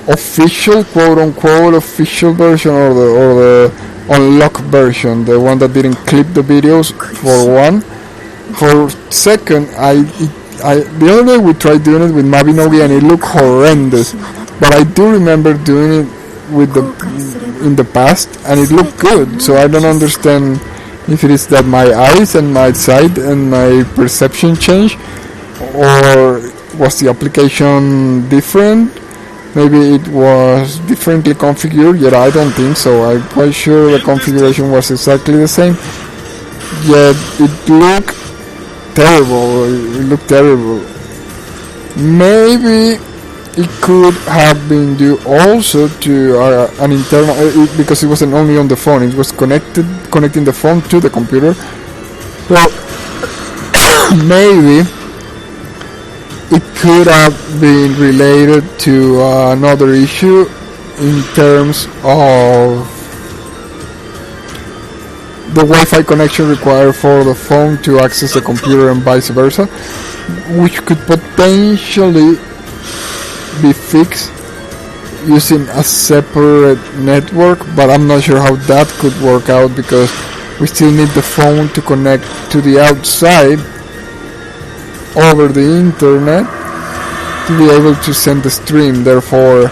official, quote-unquote official version, or the unlocked version, the one that didn't clip the videos for one. For second, the other day we tried doing it with Mabinogi and it looked horrendous, but I do remember doing it in the past and it looked good. So I don't understand if it is that my eyes and my sight and my perception change, or was the application different? Maybe it was differently configured, yet I don't think so. I'm quite sure the configuration was exactly the same, yet it looked terrible. Maybe it could have been due also to an internal, because it wasn't only on the phone, it was connecting the phone to the computer. Well, maybe it could have been related to another issue in terms of the Wi-Fi connection required for the phone to access the computer and vice versa, which could potentially be fixed using a separate network, but I'm not sure how that could work out, because we still need the phone to connect to the outside over the internet to be able to send the stream. Therefore,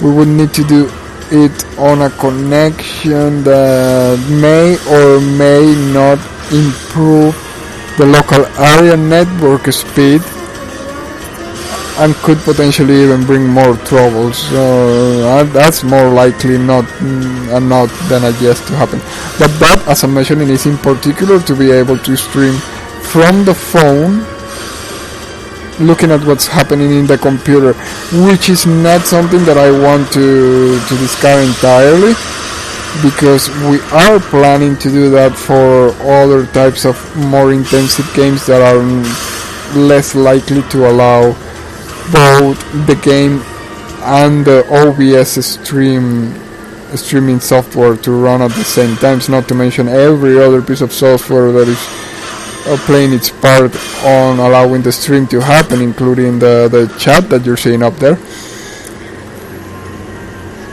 we would need to do it on a connection that may or may not improve the local area network speed and could potentially even bring more troubles. So that's more likely not than a yes to happen. But that, as I'm mentioning, is in particular to be able to stream from the phone, looking at what's happening in the computer, which is not something that I want to discard entirely, because we are planning to do that for other types of more intensive games that are less likely to allow both the game and the OBS streaming software to run at the same time, not to mention every other piece of software that is playing its part on allowing the stream to happen, including the chat that you're seeing up there.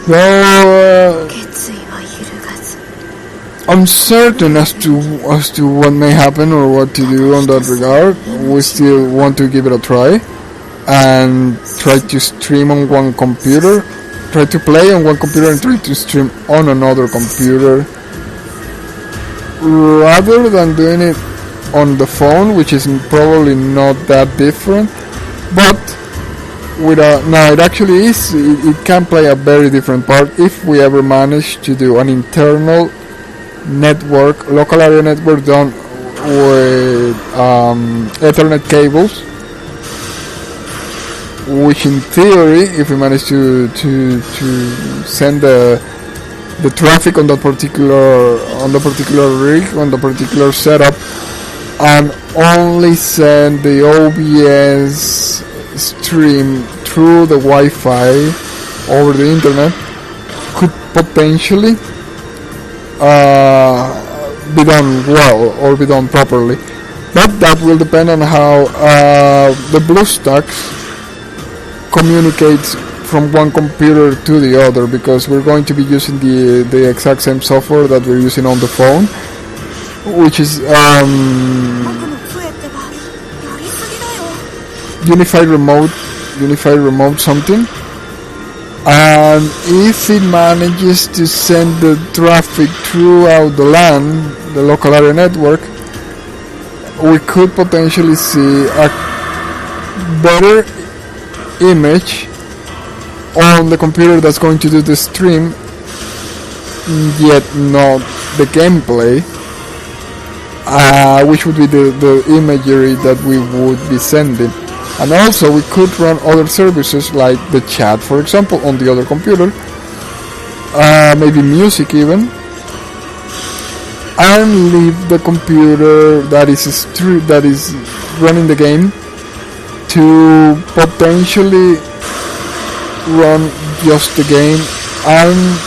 So uncertain as to what may happen or what to do on that regard. We still want to give it a try and try to stream on one computer, try to play on one computer and try to stream on another computer, rather than doing it on the phone, which is probably not that different. But no, it actually is. It can play a very different part if we ever manage to do an internal network, local area network done with Ethernet cables, which in theory, if we manage to send the traffic on the particular rig, on the particular setup, and only send the OBS stream through the Wi-Fi over the internet, could potentially be done well or be done properly. But that will depend on how the BlueStacks communicates from one computer to the other, because we're going to be using the exact same software that we're using on the phone, which is unified remote something. And if it manages to send the traffic throughout the LAN, the local area network, we could potentially see a better image on the computer that's going to do the stream, yet not the gameplay, which would be the imagery that we would be sending. And also we could run other services like the chat, for example, on the other computer, maybe music even, and leave the computer that is running the game to potentially run just the game and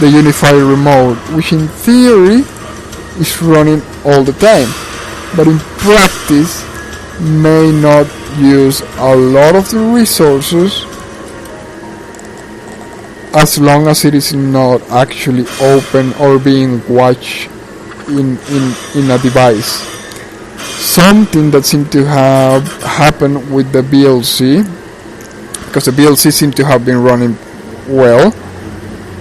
the unified remote, which in theory is running all the time, but in practice may not use a lot of the resources as long as it is not actually open or being watched in a device. Something that seemed to have happened with the BLC, because the BLC seemed to have been running well,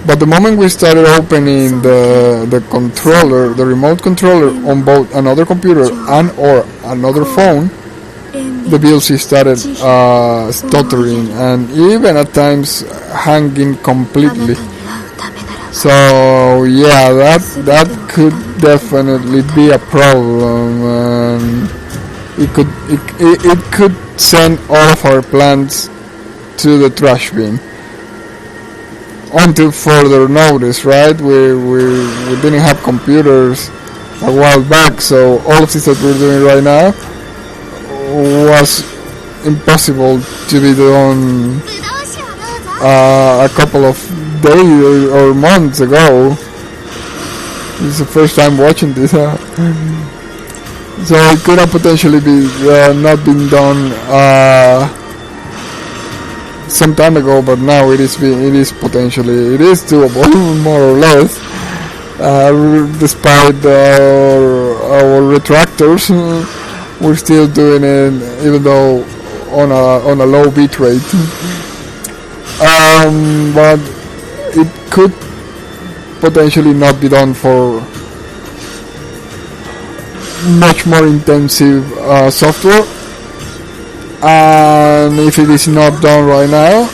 but the moment we started opening the controller, the remote controller on both another computer and or another phone, the BLC started stuttering and even at times hanging completely. So yeah, that could definitely be a problem, and it could send all of our plans to the trash bin until further notice, right? We didn't have computers a while back, so all of this that we're doing right now was impossible to be done a couple of days or months ago. This is the first time watching this, so it could have potentially be not been done some time ago, but now it is doable, more or less, despite our retractors. We're still doing it, even though on a low bit rate. But it could potentially not be done for much more intensive software. And if it is not done right now,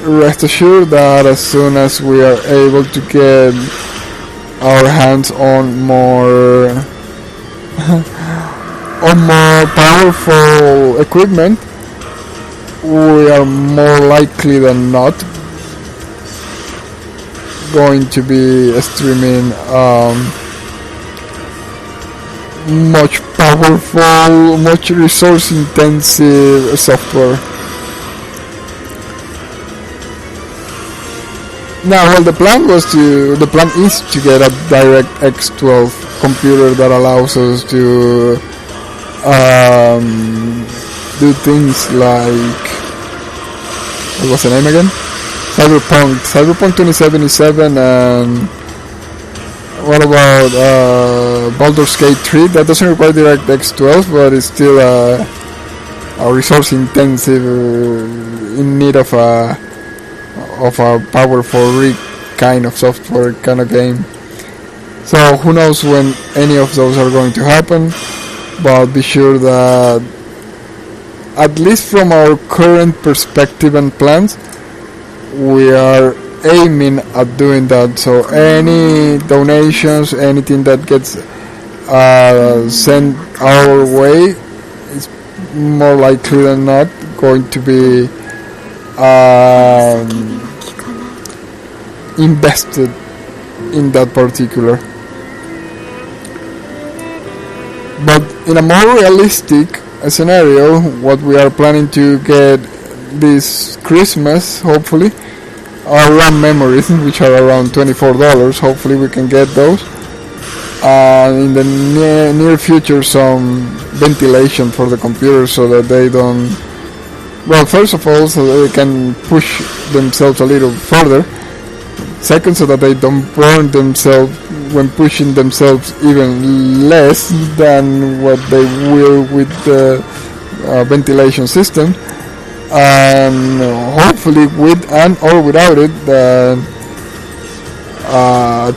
rest assured that as soon as we are able to get our hands on more powerful equipment, we are more likely than not going to be streaming much powerful, much resource intensive software. Now, well, the plan is to get a DirectX 12 computer that allows us to do things like, what was the name again? Cyberpunk 2077, and what about Baldur's Gate 3? That doesn't require DirectX 12, but it's still a resource intensive, in need of a powerful rig kind of software, kind of game. So who knows when any of those are going to happen, but be sure that at least from our current perspective and plans, we are aiming at doing that. So any donations, anything that gets sent our way is more likely than not going to be invested in that particular. But in a more realistic scenario, what we are planning to get this Christmas, hopefully, are RAM memories, which are around $24. Hopefully we can get those. In the near future, some ventilation for the computer so that they don't, well, first of all, so they can push themselves a little further. Second, so that they don't burn themselves when pushing themselves even less than what they will with the ventilation system. And hopefully with and or without it,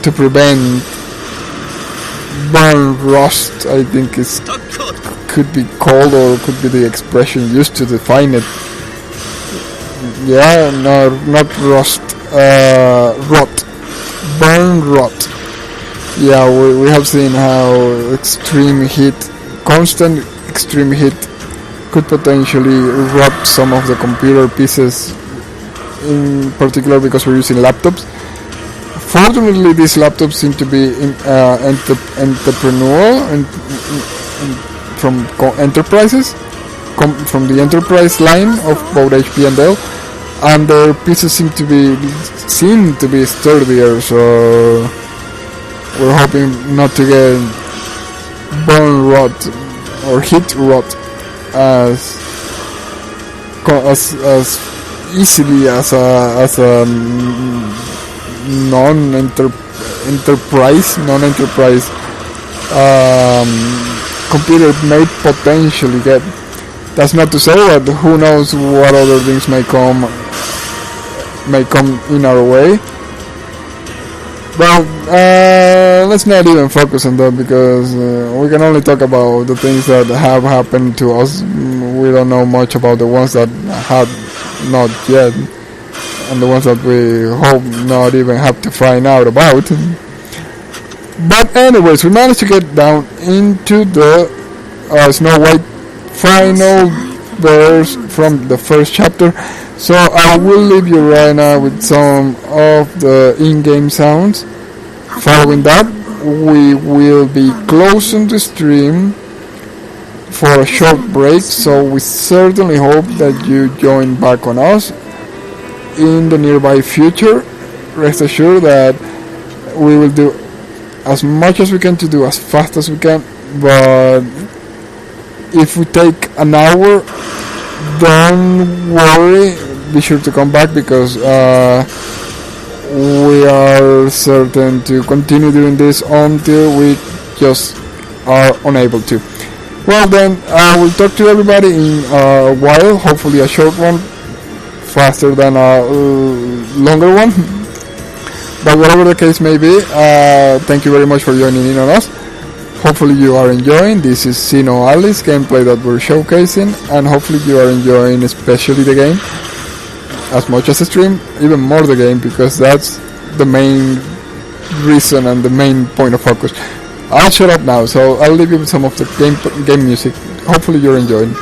to prevent burn rust, I think is could be called, or could be the expression used to define it. Yeah, no, not rust, rot, burn rot. Yeah, we have seen how extreme heat, constant extreme heat, could potentially rot some of the computer pieces, in particular because we're using laptops. Fortunately, these laptops seem to be entrepreneurial and from enterprises, from the enterprise line of both HP and Dell, and their pieces seem to be sturdier. So we're hoping not to get burn rot or heat rot as easily as a non-enterprise computer may potentially get. That's not to say that who knows what other things may come in our way. Well, let's not even focus on that, because we can only talk about the things that have happened to us. We don't know much about the ones that have not yet, and the ones that we hope not even have to find out about. But anyways, we managed to get down into the Snow White final verse from the first chapter. So I will leave you right now with some of the in-game sounds. Following that, we will be closing the stream for a short break, so we certainly hope that you join back on us in the nearby future. Rest assured that we will do as much as we can to do as fast as we can, but if we take an hour, don't worry, be sure to come back, because we are certain to continue doing this until we just are unable to. Well then, I will talk to everybody in a while, hopefully a short one, faster than a longer one. But whatever the case may be, thank you very much for joining in on us. Hopefully you are enjoying. This is SINoALICE gameplay that we're showcasing, and hopefully you are enjoying especially the game as much as the stream, even more the game, because that's the main reason and the main point of focus. I'll shut up now, so I'll leave you with some of the game music. Hopefully you're enjoying.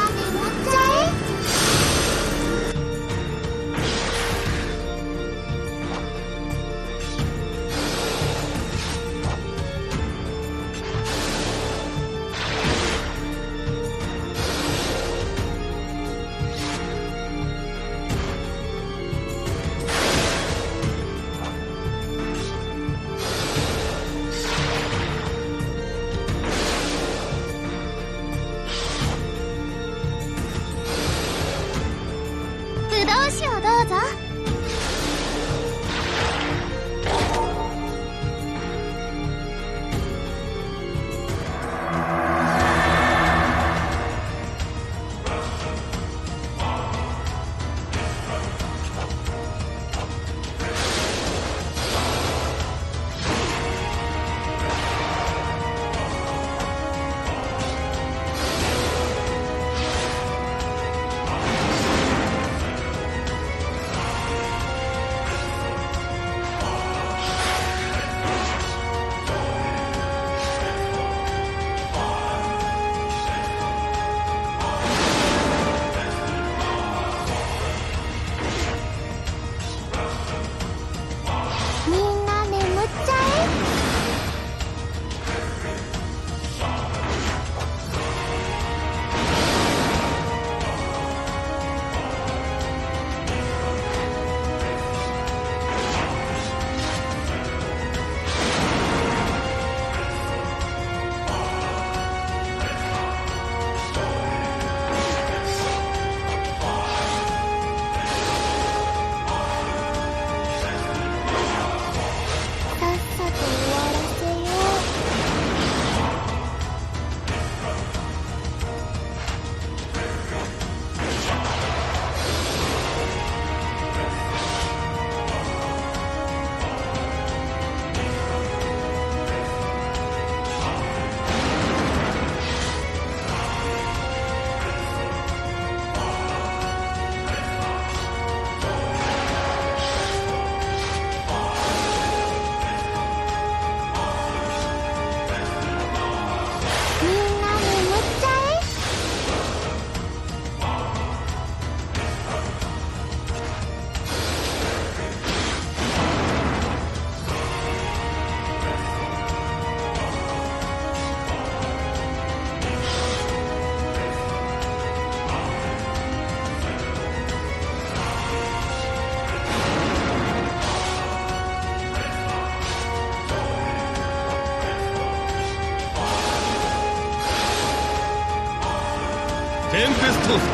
テンペストーズ。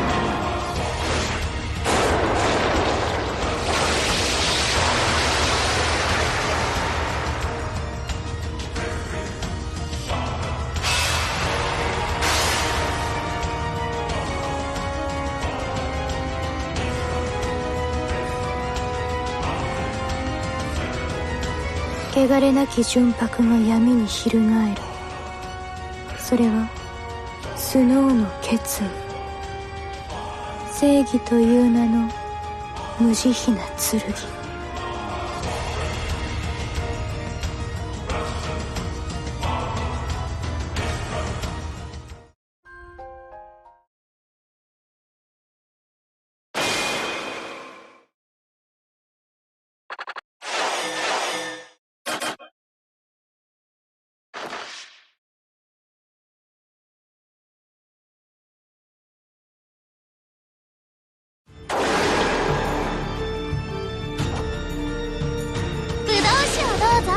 汚れなき純白が闇に翻る。それはスノーの決意。正義という名の無慈悲な剣。ぶどう酒をどうぞ。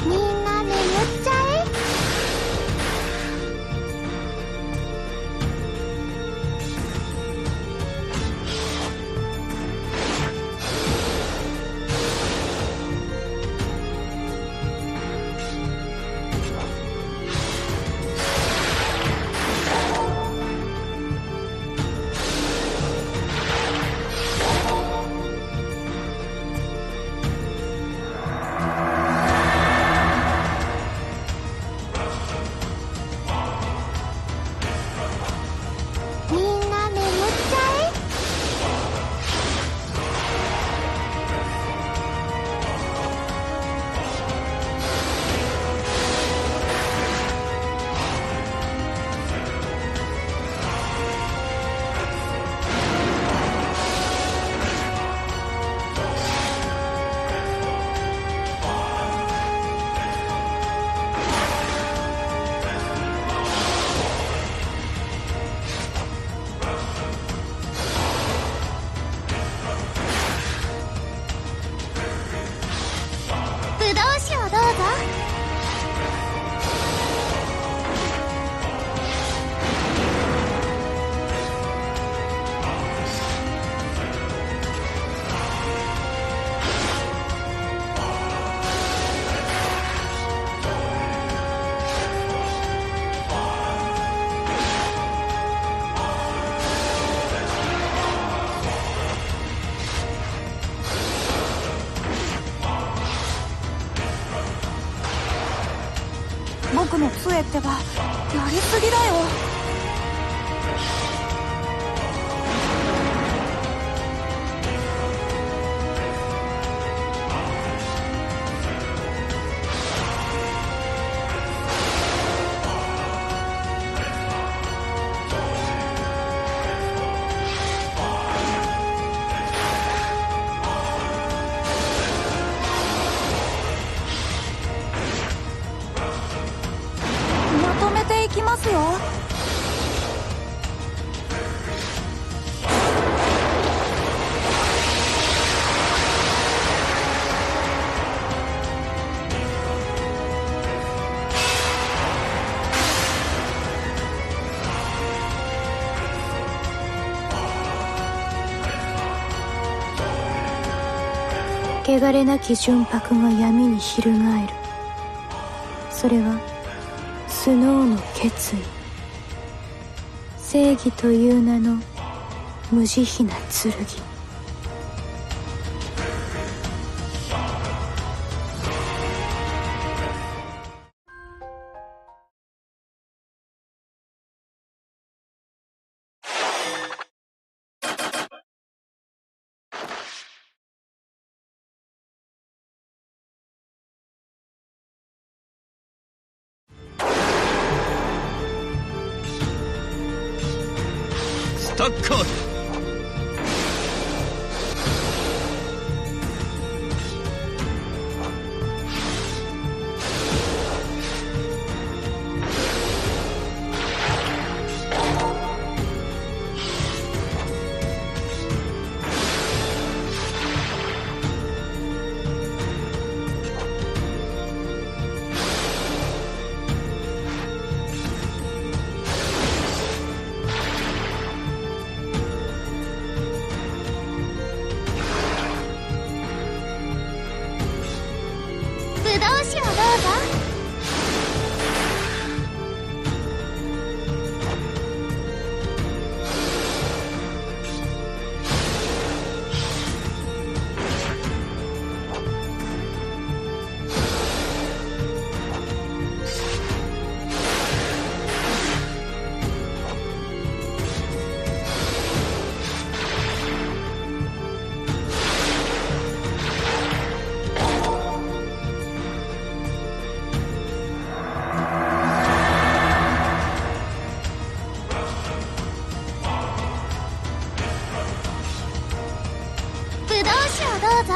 みんな眠っちゃえ。みんな眠っちゃえ。ぶどう酒をどうぞ。僕の杖ってばやりすぎだよ。まとめていきますよ。汚れなき純白が闇に翻る。それはスノーの決意。正義という名の無慈悲な剣。タッカード。ぶどう酒をどうぞ。ぶどう酒をどうぞ。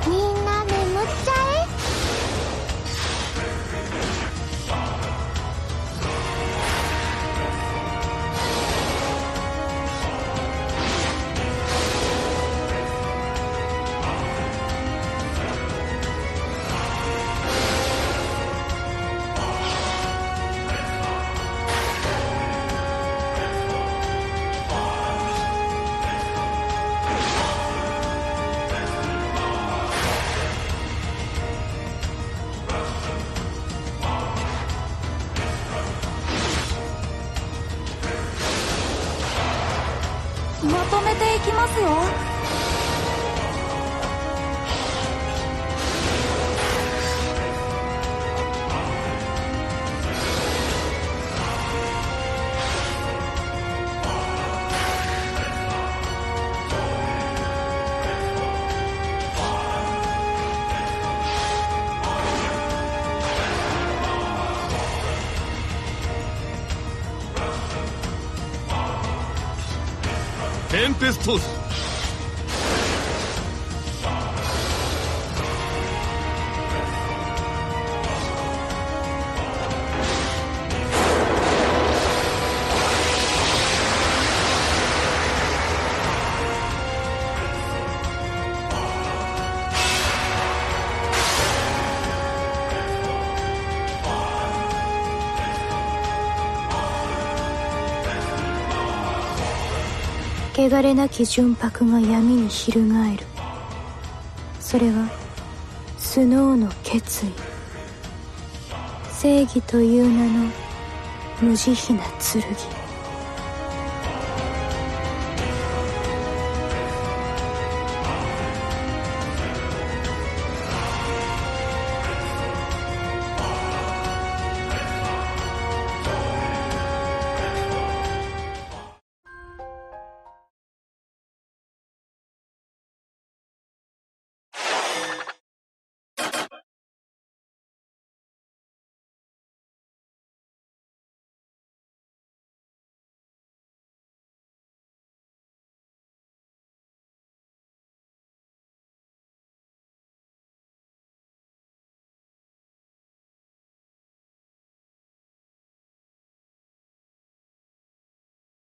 みんな眠っちゃえ。まとめていきますよ。テンペストーズ。汚れなき純白が闇に翻る。それはスノーの決意。正義という名の無慈悲な剣。